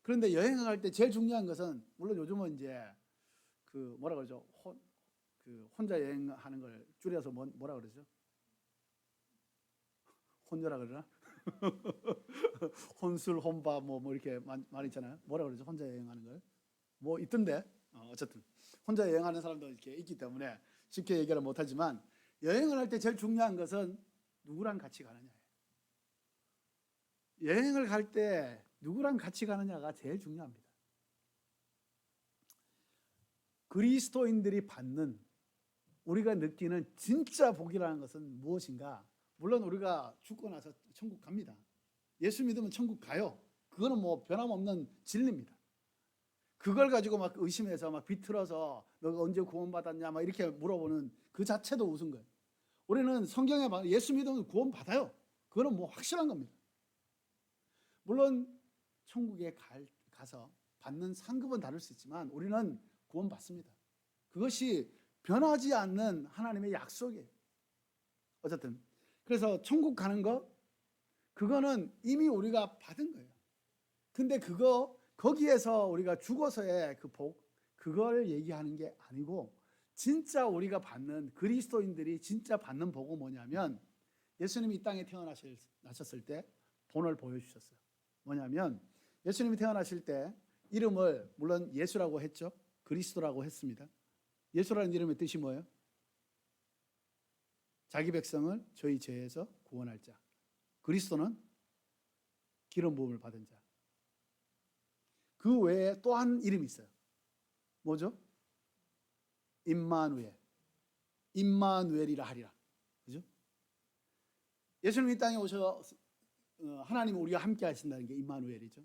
그런데 여행을 갈 때 제일 중요한 것은 물론 요즘은 이제 그 뭐라 그러죠? 혼자 여행하는 걸 줄여서 뭐라 그러죠? 혼녀라 그러나? 혼술, 혼밥 뭐 이렇게 말 있잖아요. 뭐라 그러죠? 혼자 여행하는 걸? 뭐 있던데 어쨌든 혼자 여행하는 사람도 이렇게 있기 때문에 쉽게 얘기를 못하지만 여행을 할 때 제일 중요한 것은 누구랑 같이 가느냐예요. 여행을 갈 때 누구랑 같이 가느냐가 제일 중요합니다. 그리스도인들이 받는, 우리가 느끼는 진짜 복이라는 것은 무엇인가? 물론 우리가 죽고 나서 천국 갑니다. 예수 믿으면 천국 가요. 그거는 뭐 변함없는 진리입니다. 그걸 가지고 막 의심해서 막 비틀어서 너가 언제 구원받았냐 막 이렇게 물어보는 그 자체도 웃은 거예요. 우리는 성경에 예수 믿으면 구원 받아요. 그거는 뭐 확실한 겁니다. 물론 천국에 가서 받는 상급은 다를 수 있지만 우리는 구원 받습니다. 그것이 변하지 않는 하나님의 약속이에요. 어쨌든 그래서 천국 가는 거, 그거는 이미 우리가 받은 거예요. 근데 거기에서 우리가 죽어서의 그 복, 그걸 얘기하는 게 아니고, 진짜 우리가 받는, 그리스도인들이 진짜 받는 복은 뭐냐면, 예수님이 이 땅에 태어나셨을 때 본을 보여주셨어요. 뭐냐면 예수님이 태어나실 때 이름을 물론 예수라고 했죠. 그리스도라고 했습니다. 예수라는 이름의 뜻이 뭐예요? 자기 백성을 저희 죄에서 구원할 자. 그리스도는 기름 부음을 받은 자. 그 외에 또 한 이름이 있어요. 뭐죠? 임마누엘. 임마누엘이라 하리라. 그죠? 예수님이 이 땅에 오셔 하나님이 우리와 함께 하신다는 게 임마누엘이죠.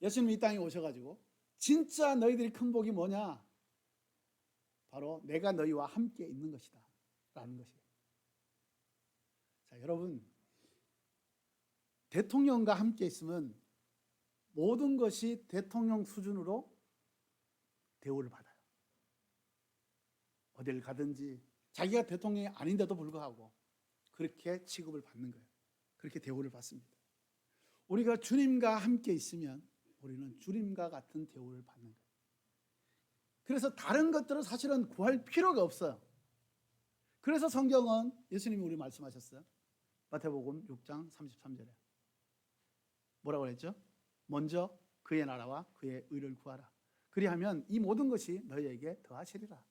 예수님이 이 땅에 오셔가지고 진짜 너희들이 큰 복이 뭐냐? 바로 내가 너희와 함께 있는 것이다 라는 것이에요. 자, 여러분, 대통령과 함께 있으면 모든 것이 대통령 수준으로 대우를 받아요. 어딜 가든지 자기가 대통령이 아닌데도 불구하고 그렇게 취급을 받는 거예요. 그렇게 대우를 받습니다. 우리가 주님과 함께 있으면 우리는 주님과 같은 대우를 받는 거예요. 그래서 다른 것들은 사실은 구할 필요가 없어요. 그래서 성경은 예수님이 우리 말씀하셨어요. 마태복음 6장 33절에 뭐라고 했죠? 먼저 그의 나라와 그의 의를 구하라. 그리하면 이 모든 것이 너희에게 더하시리라.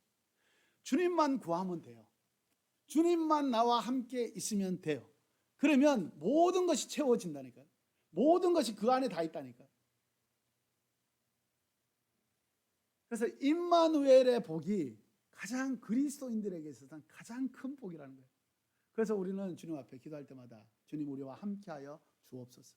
주님만 구하면 돼요. 주님만 나와 함께 있으면 돼요. 그러면 모든 것이 채워진다니까요. 모든 것이 그 안에 다 있다니까요. 그래서 임마누엘의 복이 가장 그리스도인들에게 있어서는 가장 큰 복이라는 거예요. 그래서 우리는 주님 앞에 기도할 때마다 주님 우리와 함께하여 주옵소서.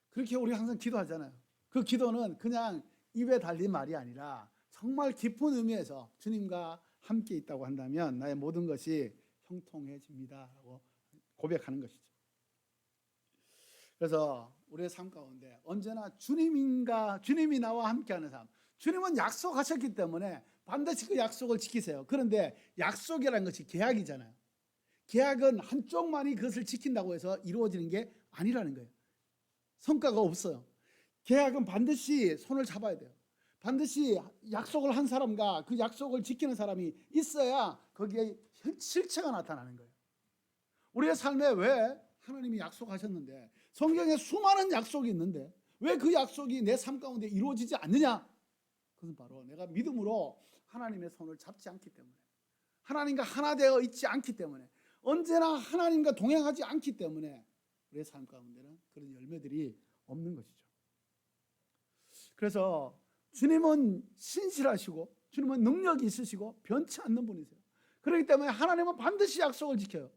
그렇게 우리 항상 기도하잖아요. 그 기도는 그냥 입에 달린 말이 아니라 정말 깊은 의미에서 주님과 함께 있다고 한다면 나의 모든 것이 형통해집니다 라고 고백하는 것이죠. 그래서 우리의 삶 가운데 언제나 주님이 나와 함께하는 삶, 주님은 약속하셨기 때문에 반드시 그 약속을 지키세요. 그런데 약속이라는 것이 계약이잖아요. 계약은 한쪽만이 그것을 지킨다고 해서 이루어지는 게 아니라는 거예요. 성과가 없어요. 계약은 반드시 손을 잡아야 돼요. 반드시 약속을 한 사람과 그 약속을 지키는 사람이 있어야 거기에 실체가 나타나는 거예요. 우리의 삶에 왜 하나님이 약속하셨는데, 성경에 수많은 약속이 있는데 왜 그 약속이 내 삶 가운데 이루어지지 않느냐? 그것은 바로 내가 믿음으로 하나님의 손을 잡지 않기 때문에, 하나님과 하나 되어 있지 않기 때문에, 언제나 하나님과 동행하지 않기 때문에 우리의 삶 가운데는 그런 열매들이 없는 것이죠. 그래서 주님은 신실하시고 주님은 능력이 있으시고 변치 않는 분이세요. 그렇기 때문에 하나님은 반드시 약속을 지켜요.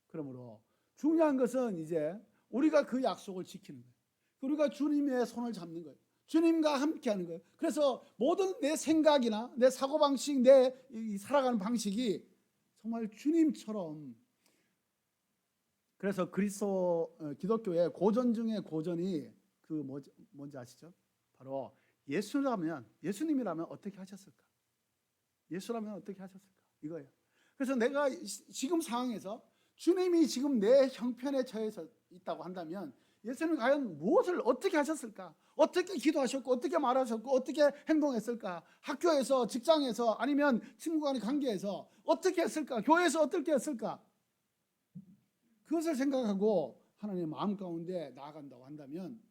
그러므로 중요한 것은 이제 우리가 그 약속을 지키는 거예요. 우리가 주님의 손을 잡는 거예요. 주님과 함께하는 거예요. 그래서 모든 내 생각이나 내 사고방식, 내 살아가는 방식이 정말 주님처럼. 그래서 기독교의 고전 중에 고전이 뭔지 아시죠? 바로 예수님이라면 어떻게 하셨을까? 예수라면 어떻게 하셨을까? 이거예요. 그래서 내가 지금 상황에서 주님이 지금 내 형편에 처해서 있다고 한다면 예수님이 과연 무엇을 어떻게 하셨을까? 어떻게 기도하셨고 어떻게 말하셨고 어떻게 행동했을까? 학교에서, 직장에서, 아니면 친구 간의 관계에서 어떻게 했을까? 교회에서 어떻게 했을까? 그것을 생각하고 하나님의 마음 가운데 나아간다고 한다면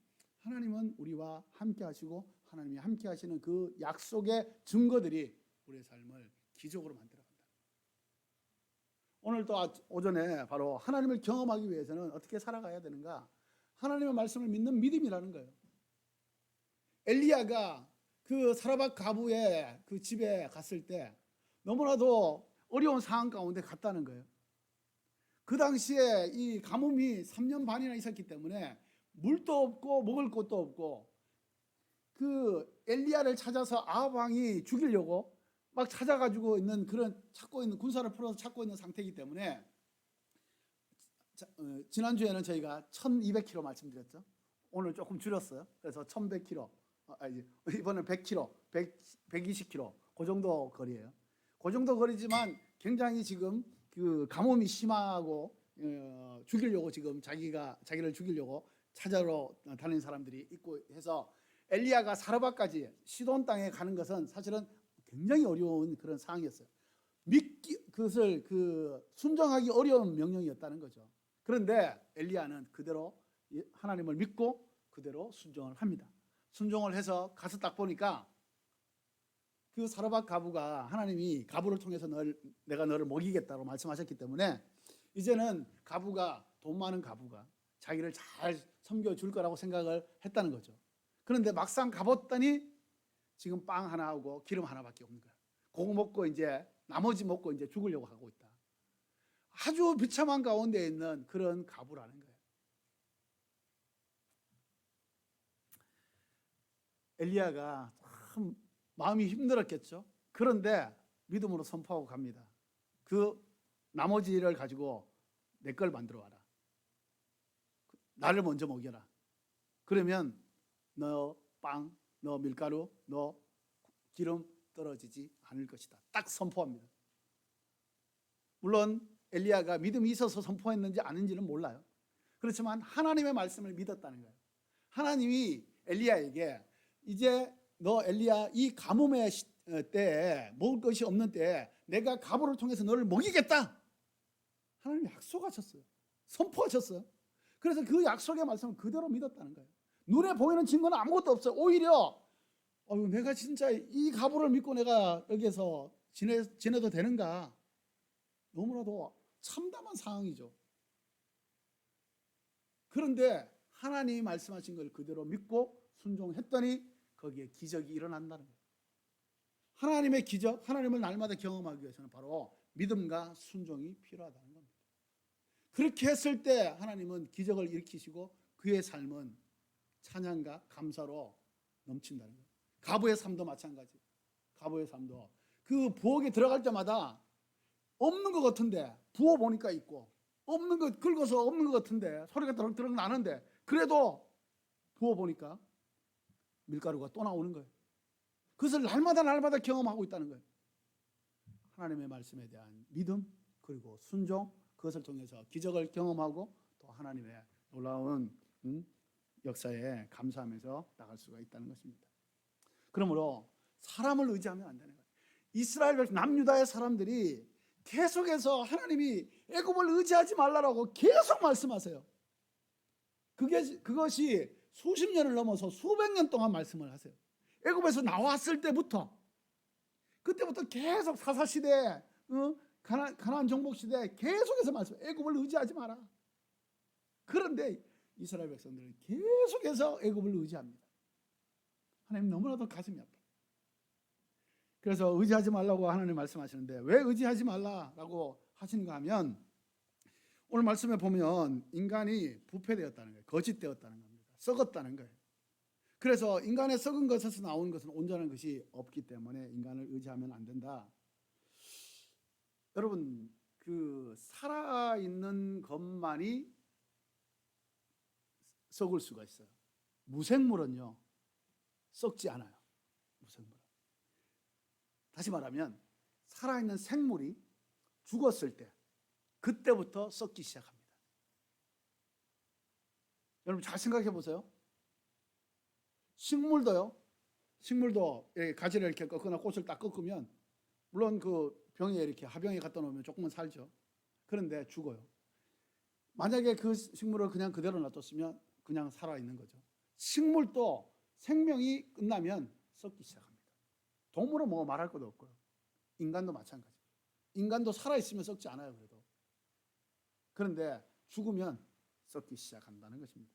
하나님은 우리와 함께 하시고 하나님이 함께 하시는 그 약속의 증거들이 우리의 삶을 기적으로 만들어간다. 오늘 또 오전에 바로 하나님을 경험하기 위해서는 어떻게 살아가야 되는가? 하나님의 말씀을 믿는 믿음이라는 거예요. 엘리야가 그 사라밧 가부의 그 집에 갔을 때 너무나도 어려운 상황 가운데 갔다는 거예요. 그 당시에 이 가뭄이 3년 반이나 있었기 때문에 물도 없고 먹을 것도 없고, 그 엘리야를 찾아서 아합 왕이 죽이려고 막 찾아가지고 있는 그런, 찾고 있는, 군사를 풀어서 찾고 있는 상태이기 때문에, 지난주에는 저희가 1200km 말씀드렸죠. 오늘 조금 줄였어요. 그래서 1100km, 이번엔 100km, 120km 그 정도 거리예요. 그 정도 거리지만 굉장히 지금 그 가뭄이 심하고 죽이려고 지금 자기를 죽이려고 찾아러 다니는 사람들이 있고 해서, 엘리야가 사르밧까지 시돈 땅에 가는 것은 사실은 굉장히 어려운 그런 상황이었어요. 그것을 순종하기 어려운 명령이었다는 거죠. 그런데 엘리야는 그대로 하나님을 믿고 그대로 순종을 합니다. 순종을 해서 가서 딱 보니까 그 사르밧 가부가, 하나님이 가부를 통해서 내가 너를 먹이겠다고 말씀하셨기 때문에 이제는 돈 많은 가부가 자기를 잘 섬겨줄 거라고 생각을 했다는 거죠. 그런데 막상 가봤더니 지금 빵 하나하고 기름 하나밖에 없는 거야. 그거 먹고 이제 나머지 먹고 이제 죽으려고 하고 있다. 아주 비참한 가운데 있는 그런 가부라는 거예요. 엘리야가 참 마음이 힘들었겠죠. 그런데 믿음으로 선포하고 갑니다. 그 나머지를 가지고 내 걸 만들어 와라. 나를 먼저 먹여라. 그러면 너 빵, 너 밀가루, 너 기름 떨어지지 않을 것이다. 딱 선포합니다. 물론 엘리야가 믿음이 있어서 선포했는지 아닌지는 몰라요. 그렇지만 하나님의 말씀을 믿었다는 거예요. 하나님이 엘리야에게 이제 너 엘리야, 이 가뭄의 때에, 먹을 것이 없는 때에 내가 가부를 통해서 너를 먹이겠다. 하나님이 약속하셨어요. 선포하셨어요. 그래서 그 약속의 말씀을 그대로 믿었다는 거예요. 눈에 보이는 증거는 아무것도 없어요. 오히려 내가 진짜 이 가부를 믿고 내가 여기에서 지내도 되는가? 너무나도 참담한 상황이죠. 그런데 하나님이 말씀하신 걸 그대로 믿고 순종했더니 거기에 기적이 일어난다는 거예요. 하나님의 기적, 하나님을 날마다 경험하기 위해서는 바로 믿음과 순종이 필요하다는 겁니다. 그렇게 했을 때 하나님은 기적을 일으키시고 그의 삶은 찬양과 감사로 넘친다는 거예요. 가부의 삶도 마찬가지. 가부의 삶도 그 부엌에 들어갈 때마다 없는 것 같은데 부어 보니까 있고, 없는 것 긁어서 없는 것 같은데 소리가 드렁드렁 나는데 그래도 부어 보니까 밀가루가 또 나오는 거예요. 그것을 날마다 경험하고 있다는 거예요. 하나님의 말씀에 대한 믿음 그리고 순종, 그것을 통해서 기적을 경험하고 또 하나님의 놀라운 역사에 감사하면서 나갈 수가 있다는 것입니다. 그러므로 사람을 의지하면 안 되는 거예요. 이스라엘 남유다의 사람들이 계속해서 하나님이 애굽을 의지하지 말라라고 계속 말씀하세요. 그것이 수십 년을 넘어서 수백 년 동안 말씀을 하세요. 애굽에서 나왔을 때부터, 그때부터 계속 사사시대, 가나안 정복시대 계속해서 말씀, 애굽을 의지하지 마라. 그런데 이스라엘 백성들은 계속해서 애굽을 의지합니다. 하나님 너무나도 가슴이 아파요. 그래서 의지하지 말라고 하나님 말씀하시는데, 왜 의지하지 말라라고 하시는가 하면, 오늘 말씀에 보면 인간이 부패되었다는 거예요. 거짓되었다는 겁니다. 썩었다는 거예요. 그래서 인간의 썩은 것에서 나오는 것은 온전한 것이 없기 때문에 인간을 의지하면 안 된다. 여러분, 그 살아있는 것만이 썩을 수가 있어요. 무생물은요 썩지 않아요. 무생물은. 다시 말하면 살아있는 생물이 죽었을 때 그때부터 썩기 시작합니다. 여러분 잘 생각해 보세요. 식물도 가지를 이렇게 꺾거나 꽃을 딱 꺾으면, 물론 그 병에 이렇게 하병에 갖다 놓으면 조금은 살죠. 그런데 죽어요. 만약에 그 식물을 그냥 그대로 놔뒀으면 그냥 살아있는 거죠. 식물도 생명이 끝나면 썩기 시작합니다. 동물은 뭐 말할 것도 없고요. 인간도 마찬가지. 인간도 살아있으면 썩지 않아요. 그런데 죽으면 썩기 시작한다는 것입니다.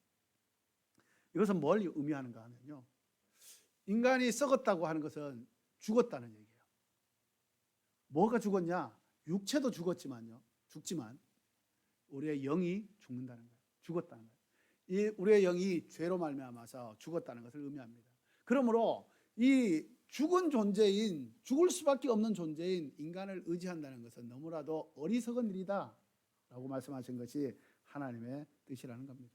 이것은 뭘 의미하는가 하면요, 인간이 썩었다고 하는 것은 죽었다는 얘기예요. 뭐가 죽었냐? 육체도 죽었지만요, 죽지만 우리의 영이 죽는다는 거예요. 죽었다는 거예요. 이 우리의 영이 죄로 말미암아서 죽었다는 것을 의미합니다. 그러므로 이 죽은 존재인, 죽을 수밖에 없는 존재인 인간을 의지한다는 것은 너무나도 어리석은 일이다 라고 말씀하신 것이 하나님의 뜻이라는 겁니다.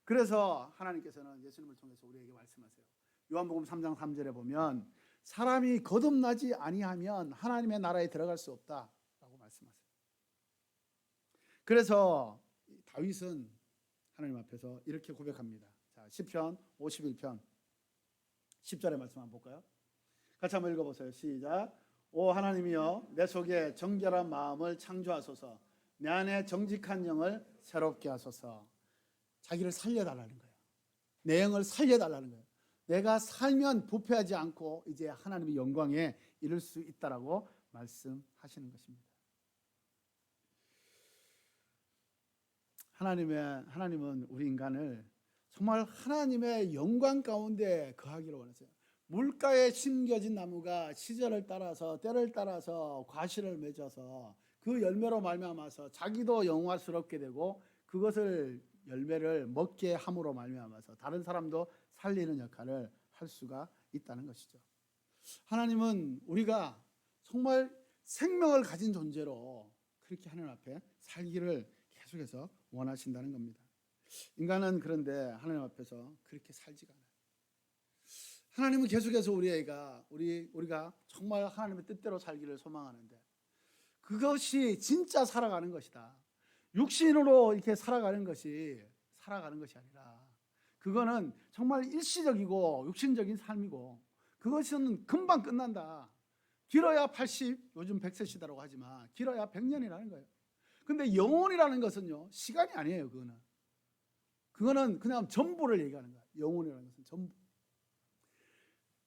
그래서 하나님께서는 예수님을 통해서 우리에게 말씀하세요. 요한복음 3장 3절에 보면 사람이 거듭나지 아니하면 하나님의 나라에 들어갈 수 없다라고 말씀하세요. 그래서 다윗은 하나님 앞에서 이렇게 고백합니다. 자, 시편 51편 10절의 말씀 한번 볼까요? 같이 한번 읽어보세요. 시작. 오 하나님이여 내 속에 정결한 마음을 창조하소서. 내 안에 정직한 영을 새롭게 하소서. 자기를 살려달라는 거예요. 내 영을 살려달라는 거예요. 내가 살면 부패하지 않고 이제 하나님의 영광에 이를 수 있다라고 말씀하시는 것입니다. 하나님은 우리 인간을 정말 하나님의 영광 가운데 거하기를 원하세요. 물가에 심겨진 나무가 시절을 따라서 때를 따라서 과실을 맺어서 그 열매로 말미암아서 자기도 영화스럽게 되고 그것을 열매를 먹게 함으로 말미암아서 다른 사람도 살리는 역할을 할 수가 있다는 것이죠. 하나님은 우리가 정말 생명을 가진 존재로 그렇게 하나님 앞에 살기를 계속해서 원하신다는 겁니다. 인간은 그런데 하나님 앞에서 그렇게 살지가 않아요. 하나님은 계속해서 우리가 정말 하나님의 뜻대로 살기를 소망하는데 그것이 진짜 살아가는 것이다. 육신으로 이렇게 살아가는 것이 아니라 그거는 정말 일시적이고 육신적인 삶이고 그것은 금방 끝난다. 길어야 80, 요즘 100세 시대라고 하지만 길어야 100년이라는 거예요. 근데 영혼이라는 것은요, 시간이 아니에요. 그거는 그냥 전부를 얘기하는 거예요. 영혼이라는 것은 전부.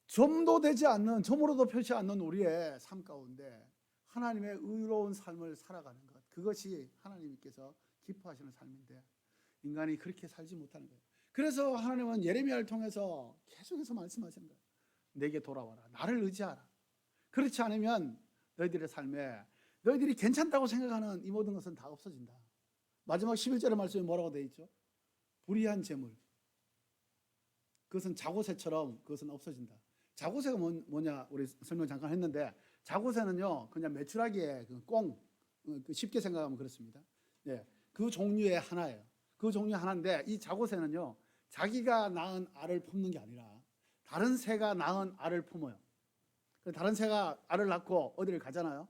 점도 되지 않는, 점으로도 표시 않는 우리의 삶 가운데 하나님의 의로운 삶을 살아가는 것, 그것이 하나님께서 기뻐하시는 삶인데 인간이 그렇게 살지 못하는 거예요. 그래서 하나님은 예레미야를 통해서 계속해서 말씀하시는 거예요. 내게 돌아와라. 나를 의지하라. 그렇지 않으면 너희들의 삶에 너희들이 괜찮다고 생각하는 이 모든 것은 다 없어진다. 마지막 11절의 말씀에 뭐라고 되어 있죠? 불의한 재물. 그것은 자고새처럼 그것은 없어진다. 자고새가 뭐냐 우리 설명 잠깐 했는데 자고새는요 그냥 메추라기의 쉽게 생각하면 그렇습니다. 예, 그 종류의 하나예요. 그 종류 하나인데 이 자고새는요 자기가 낳은 알을 품는 게 아니라 다른 새가 낳은 알을 품어요. 다른 새가 알을 낳고 어디를 가잖아요.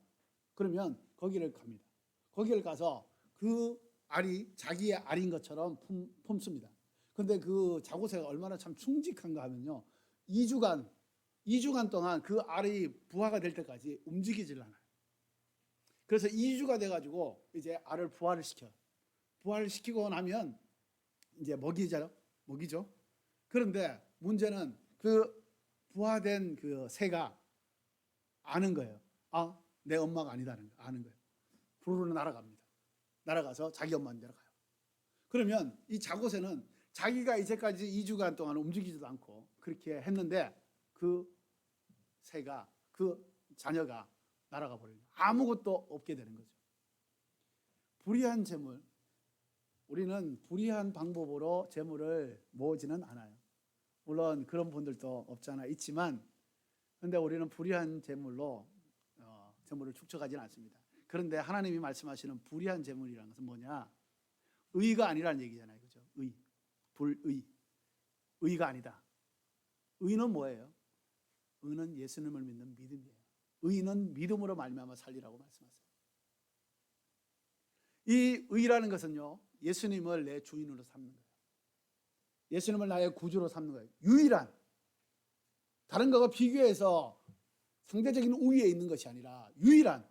그러면 거기를 갑니다. 거기를 가서 그 알이 자기의 알인 것처럼 품습니다. 근데 그 자고새가 얼마나 참 충직한가 하면요 2주간 동안 그 알이 부화가 될 때까지 움직이질 않아요. 그래서 2주가 돼가지고 이제 알을 부화를 시켜요. 부화를 시키고 나면 이제 먹이죠. 그런데 문제는 그 부화된 그 새가 아는 거예요. 아, 내 엄마가 아니다는 거 아는 거예요. 부르르 날아갑니다. 날아가서 자기 엄마인 데로 가요. 그러면 이 자고새는 자기가 이제까지 2주간 동안 움직이지도 않고 그렇게 했는데 그 새가 그 자녀가 날아가 버려요. 아무것도 없게 되는 거죠. 불의한 재물. 우리는 불의한 방법으로 재물을 모으지는 않아요. 물론 그런 분들도 없지 않아 있지만 그런데 우리는 불의한 재물로 재물을 축적하지는 않습니다. 그런데 하나님이 말씀하시는 불의한 재물이라는 것은 뭐냐? 의가 아니라는 얘기잖아요. 그죠? 불의. 의가 아니다. 의는 뭐예요? 의는 예수님을 믿는 믿음이에요. 의는 믿음으로 말미암아 살리라고 말씀하세요. 이 의라는 것은요. 예수님을 내 주인으로 삼는 거예요. 예수님을 나의 구주로 삼는 거예요. 유일한 다른 것과 비교해서 상대적인 우위에 있는 것이 아니라 유일한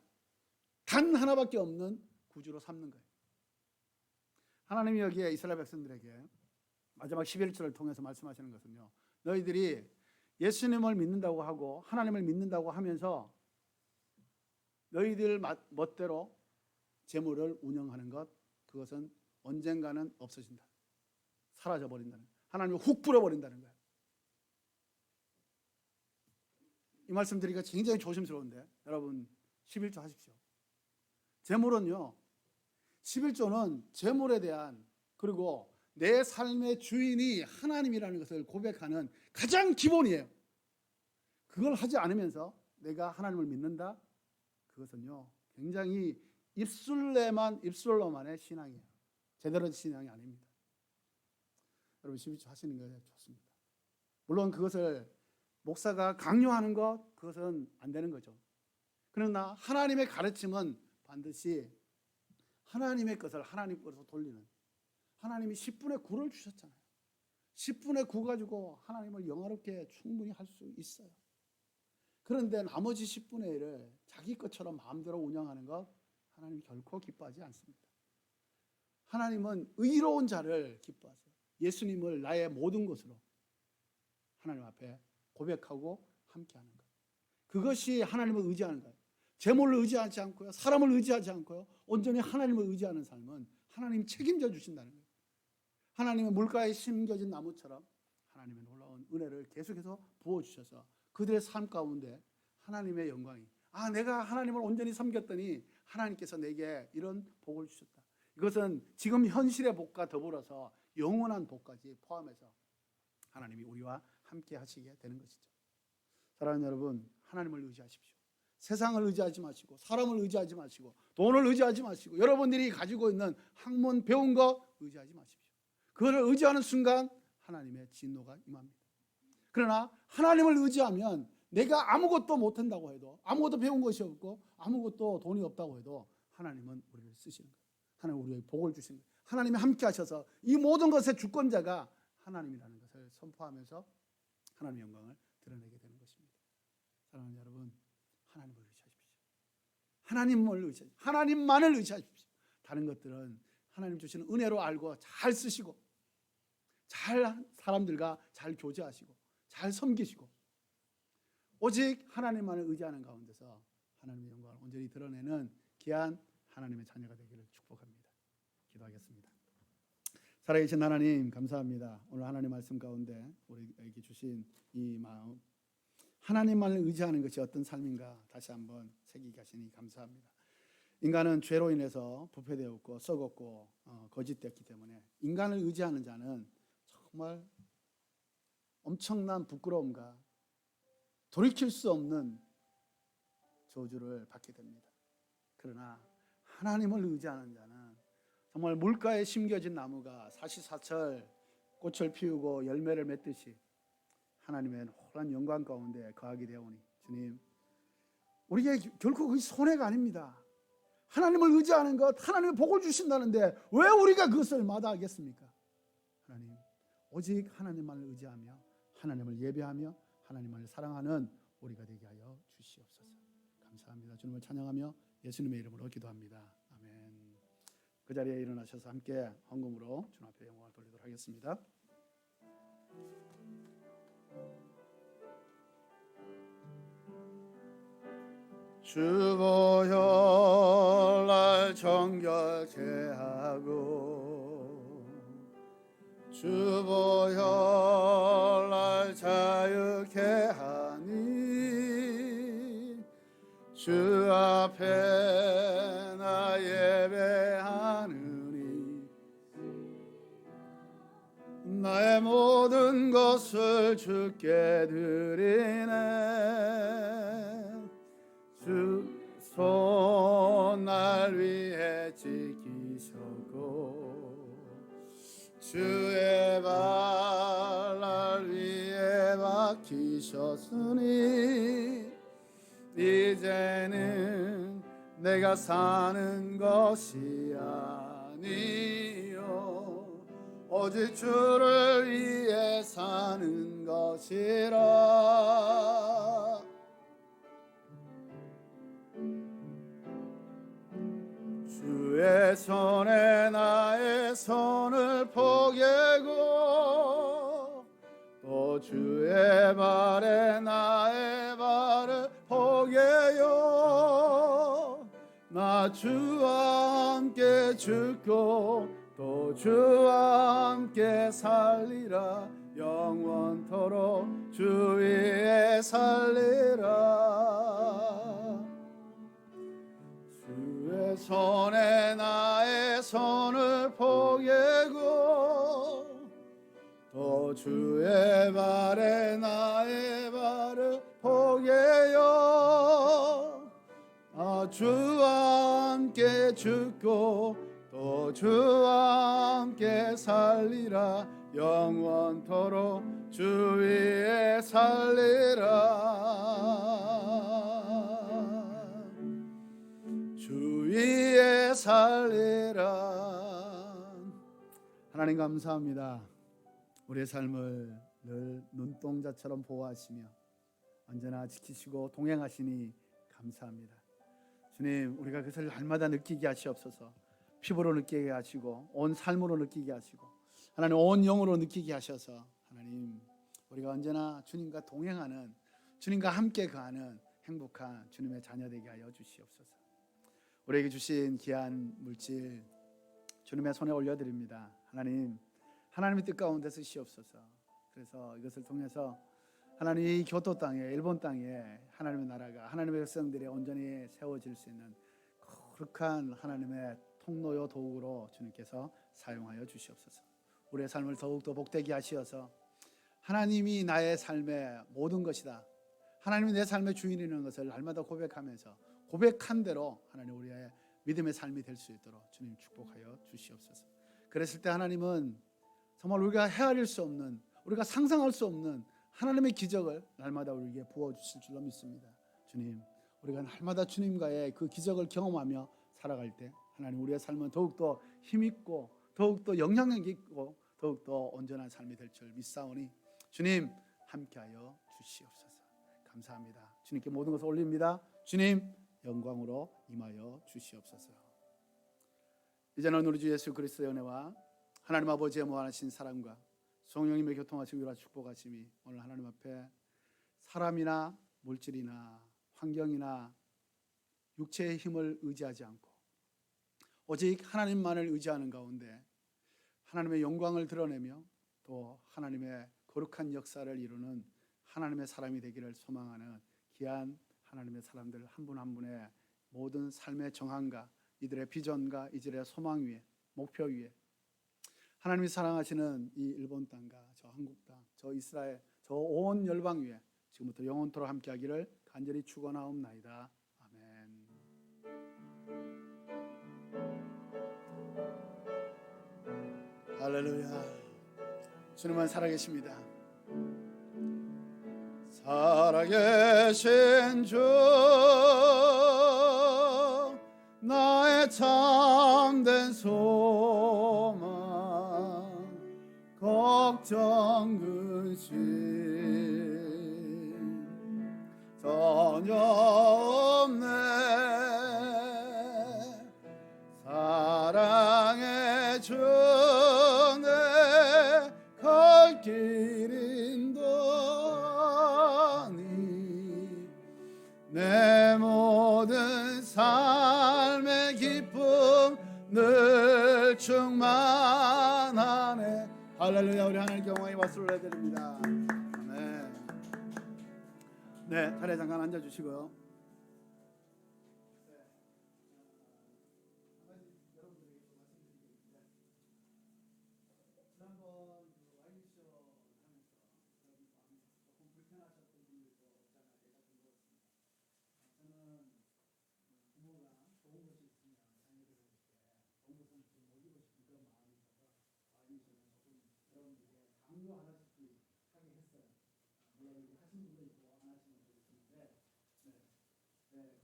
단 하나밖에 없는 구주로 삼는 거예요. 하나님이 여기에 이스라엘 백성들에게 마지막 11절을 통해서 말씀하시는 것은요. 너희들이 예수님을 믿는다고 하고 하나님을 믿는다고 하면서 너희들 멋대로 재물을 운영하는 것, 그것은 언젠가는 없어진다. 사라져 버린다는. 하나님이 훅 불어버린다는 거예요. 이 말씀 드리기가 굉장히 조심스러운데 여러분 11조 하십시오. 재물은요, 11조는 재물에 대한, 그리고 내 삶의 주인이 하나님이라는 것을 고백하는 가장 기본이에요. 그걸 하지 않으면서 내가 하나님을 믿는다? 그것은요 굉장히 입술로만의 신앙이에요. 제대로 된 신앙이 아닙니다. 여러분 11조 하시는 게 좋습니다. 물론 그것을 목사가 강요하는 것, 그것은 안 되는 거죠. 그러나 하나님의 가르침은 반드시 하나님의 것을 하나님 것으로 돌리는, 하나님이 10분의 9를 주셨잖아요. 10분의 9 가지고 하나님을 영화롭게 충분히 할 수 있어요. 그런데 나머지 10분의 1을 자기 것처럼 마음대로 운영하는 것, 하나님이 결코 기뻐하지 않습니다. 하나님은 의로운 자를 기뻐하세요. 예수님을 나의 모든 것으로 하나님 앞에 고백하고 함께하는 것, 그것이 하나님을 의지하는 거예요. 재물을 의지하지 않고요, 사람을 의지하지 않고요, 온전히 하나님을 의지하는 삶은 하나님이 책임져 주신다는 거예요. 하나님의 물가에 심겨진 나무처럼 하나님의 놀라운 은혜를 계속해서 부어주셔서 그들의 삶 가운데 하나님의 영광이, 내가 하나님을 온전히 섬겼더니 하나님께서 내게 이런 복을 주셨다. 이것은 지금 현실의 복과 더불어서 영원한 복까지 포함해서 하나님이 우리와 함께 하시게 되는 것이죠. 사랑하는 여러분, 하나님을 의지하십시오. 세상을 의지하지 마시고, 사람을 의지하지 마시고, 돈을 의지하지 마시고, 여러분들이 가지고 있는 학문 배운 거 의지하지 마십시오. 그거를 의지하는 순간 하나님의 진노가 임합니다. 그러나 하나님을 의지하면 내가 아무것도 못한다고 해도, 아무것도 배운 것이 없고 아무것도 돈이 없다고 해도 하나님은 우리를 쓰시는 거예요. 하나님 우리에게 복을 주시는 거예요. 하나님이 함께 하셔서 이 모든 것의 주권자가 하나님이라는 것을 선포하면서 하나님의 영광을 드러내게 되는 것입니다. 사랑하는 여러분, 하나님을 의지하십시오. 하나님을 의지하십시오. 하나님만을 의지하십시오. 다른 것들은 하나님 주시는 은혜로 알고 잘 쓰시고, 잘 사람들과 잘 교제하시고, 잘 섬기시고, 오직 하나님만을 의지하는 가운데서 하나님의 영광을 온전히 드러내는 귀한 하나님의 자녀가 되기를 축복합니다. 기도하겠습니다. 살아계신 하나님, 감사합니다. 오늘 하나님 말씀 가운데 우리에게 주신 이 마음, 하나님만을 의지하는 것이 어떤 삶인가 다시 한번 새기게 하시니 감사합니다. 인간은 죄로 인해서 부패되었고 썩었고 거짓되었기 때문에 인간을 의지하는 자는 정말 엄청난 부끄러움과 돌이킬 수 없는 저주를 받게 됩니다. 그러나 하나님을 의지하는 자는 정말 물가에 심겨진 나무가 사시사철 꽃을 피우고 열매를 맺듯이 하나님의 노란 영광 가운데 거하게 되오니, 주님, 우리에게 결코 그것이 손해가 아닙니다. 하나님을 의지하는 것, 하나님의 복을 주신다는데 왜 우리가 그것을 마다하겠습니까? 하나님, 오직 하나님만을 의지하며 하나님을 예배하며 하나님만을 사랑하는 우리가 되게 하여 주시옵소서. 감사합니다. 주님을 찬양하며 예수님의 이름으로 기도합니다. 아멘. 그 자리에 일어나셔서 함께 헌금으로 주님 앞에 영광을 돌리도록 하겠습니다. 주보혈 날 정결케 하고 주보혈 날 자유케 하니 주 앞에 나 예배하느니 나의 모든 것을 주께 드리네. 주 손 날 위해 지키셨고 주의 발 날 위해 박히셨으니 이제는 내가 사는 것이 아니요 오직 주를 위해 사는 것이라. 주의 손에 나의 손을 포개고 또 주의 발에 나의 발을 포개요. 나 주와 함께 죽고 또 주와 함께 살리라. 영원토록 주 위에 살리라. 주의 손에 나의 손을 포개고 또 주의 발에 나의 발을 포개요. 주와 함께 죽고 또 주와 함께 살리라. 영원토록 주 위에 살리라. 주 위에 살리라. 하나님 감사합니다. 우리의 삶을 늘 눈동자처럼 보호하시며 언제나 지키시고 동행하시니 감사합니다. 주님, 우리가 그것을 날마다 느끼게 하시옵소서. 피부로 느끼게 하시고 온 삶으로 느끼게 하시고 하나님 온 영으로 느끼게 하셔서 하나님 우리가 언제나 주님과 동행하는, 주님과 함께 가는 행복한 주님의 자녀 되게 하여 주시옵소서. 우리에게 주신 귀한 물질 주님의 손에 올려드립니다. 하나님, 하나님의 뜻 가운데 쓰시옵소서. 그래서 이것을 통해서 하나님 이 교토 땅에, 일본 땅에 하나님의 나라가, 하나님의 백성들이 온전히 세워질 수 있는 거룩한 하나님의 통로요 도구로 주님께서 사용하여 주시옵소서. 우리의 삶을 더욱더 복되게 하시어서 하나님이 나의 삶의 모든 것이다, 하나님이 내 삶의 주인이라는 것을 날마다 고백하면서 고백한 대로 하나님 우리의 믿음의 삶이 될 수 있도록 주님 축복하여 주시옵소서. 그랬을 때 하나님은 정말 우리가 헤아릴 수 없는, 우리가 상상할 수 없는 하나님의 기적을 날마다 우리에게 부어주실 줄로 믿습니다. 주님, 우리가 날마다 주님과의 그 기적을 경험하며 살아갈 때 하나님 우리의 삶은 더욱더 힘있고 더욱더 영향력 있고 더욱더 온전한 삶이 될 줄 믿사오니 주님 함께하여 주시옵소서. 감사합니다. 주님께 모든 것을 올립니다. 주님 영광으로 임하여 주시옵소서. 이제는 우리 주 예수 그리스도의 은혜와 하나님 아버지의 무한하신 사랑과 성령님의 교통하시고 위로와 축복하심이 오늘 하나님 앞에 사람이나 물질이나 환경이나 육체의 힘을 의지하지 않고 오직 하나님만을 의지하는 가운데 하나님의 영광을 드러내며 또 하나님의 거룩한 역사를 이루는 하나님의 사람이 되기를 소망하는 귀한 하나님의 사람들 한 분 한 분의 모든 삶의 정함과 이들의 비전과 이들의 소망 위에, 목표 위에 하나님이 사랑하시는 이 일본 땅과 저 한국 땅, 저 이스라엘, 저 온 열방 위에 지금부터 영원토록 함께하기를 간절히 축원하옵나이다. 아멘. 할렐루야. 주님은 살아계십니다. 살아계신 주 나의 참된 소망 걱정 근심 전혀 없네. 사랑의 주 내 갈 길 인도하니 내 모든 삶의 기쁨 늘 충만하네. 할렐루야. 우리 하나님께 영광의 박수를 해드립니다. 아멘. 네, 자리에 잠깐 앉아주시고요.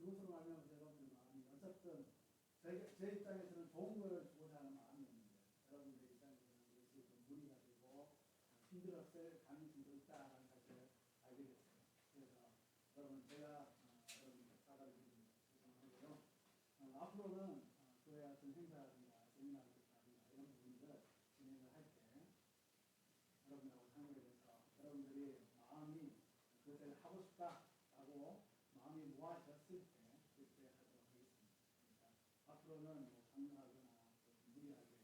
그것으로 말하면 여러분들 마음이 어쨌든 제 입장에서는 좋은 걸 주고자 하는 마음이었는데 여러분들 입장에서는 이것이 좀 무리가 되고 힘들었을 가능성도 있다는 사실을 알게 됐어요. 그래서 여러분 제가 여러분께 사과를 드립니다. 죄송하고요. 앞으로는 교회 같은 행사라든가 세미나라든가 이런 부분들 진행을 할 때 여러분들하고 상의해서 여러분들이 마음이 그것을 하고 싶다라고 마음이 모아졌을 때 그렇게 하도록 하겠습니다. 그러니까 앞으로는 강요하거나 무리하게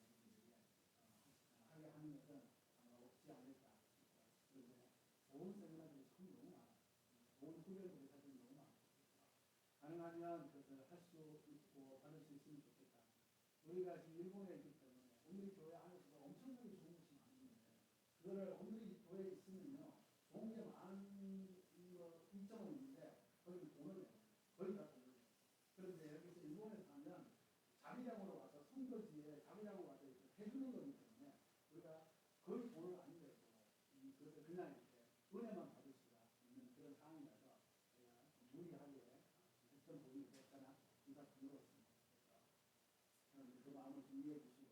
좋은 세미나들이 참 너무 많아요. 좋은 후배들이 사실 너무 많아요. 가능하면 그것을 할 수 있고 받을 수 있으면 좋겠다. 우리가 지금 일본에 있기 때문에 오늘리 교회 안에서도 엄청나게 좋은 것이 많은데 그거를 오늘리 교회에 있으면요 좋은 게 많은 일정은 있는데 거기는 돈을 내요. 거의 다 돈을 내요. 그런데 여기서 일본에 가면 자비량으로 와서 선거지에 자비량으로 와서 이렇게 해주는 거기 때문에 우리가 거의 돈을 안 내고 그것을 그냥 이렇게 은혜만 받을 수가 있는 그런 상황이라서 제가 무리하게 했던 부분이 됐거나 이가 부끄러웠습니다. 그래서 그 마음을 좀 이해해 주시고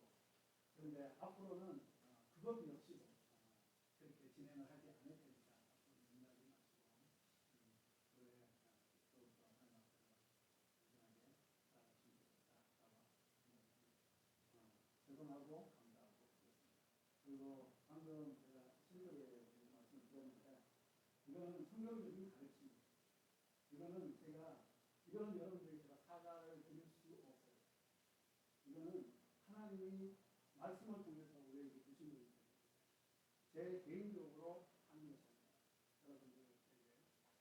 그런데 앞으로는 그것 역시도 그렇게 진행을 하지 않을 테니까 앞으로 염려하지 마시고 교회 더욱더 하나님 앞에서 안전하게 살아가시면 좋겠다라고 죄송하고 감사하고 그렇습니다. 그리고 방금 제가 실력에 대해서 말씀을 드렸는데 이거는 성경적인 가르침입니다. 이거는 여러분들이 제가 사과를 드릴 수 없어요. 이거는 하나님이 말씀을 통해서 우리에게 주신 거기 때문에 제 개인적으로 하는 것이 아니라 여러분들에게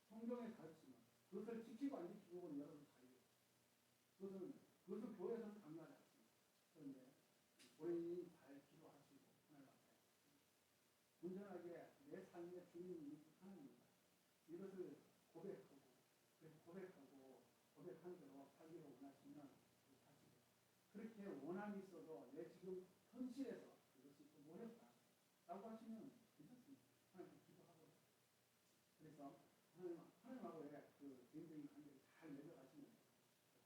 성경의 가르침은 그것을 지키고 안 지키고는 여러분 자유예요. 그것을 교회에서는 강요하지 않습니다. 그런데 본인이 잘 기도하시고 하나님 앞에 온전하게 내 삶의 주인이 하나님입니다. 이것을 고백하고 고백한 대로 살기를 원하시면 하시고 그렇게 원함이 있어도 내 지금 현실에서 그것이 좀 어렵다라고 하시면 괜찮습니다. 하나님께 기도하고 그래서 하나님하고의 그 개인적인 관계를 잘 맺어가시면서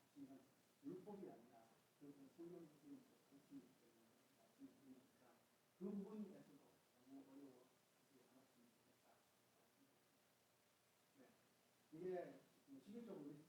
하시면 율법이 아니라 그것은 성경적인 가르침이기 때문에 말씀을 드리니까 그 부분에서도 너무 어려워하지 않았으면 좋겠다. 네. 이게 시기적으로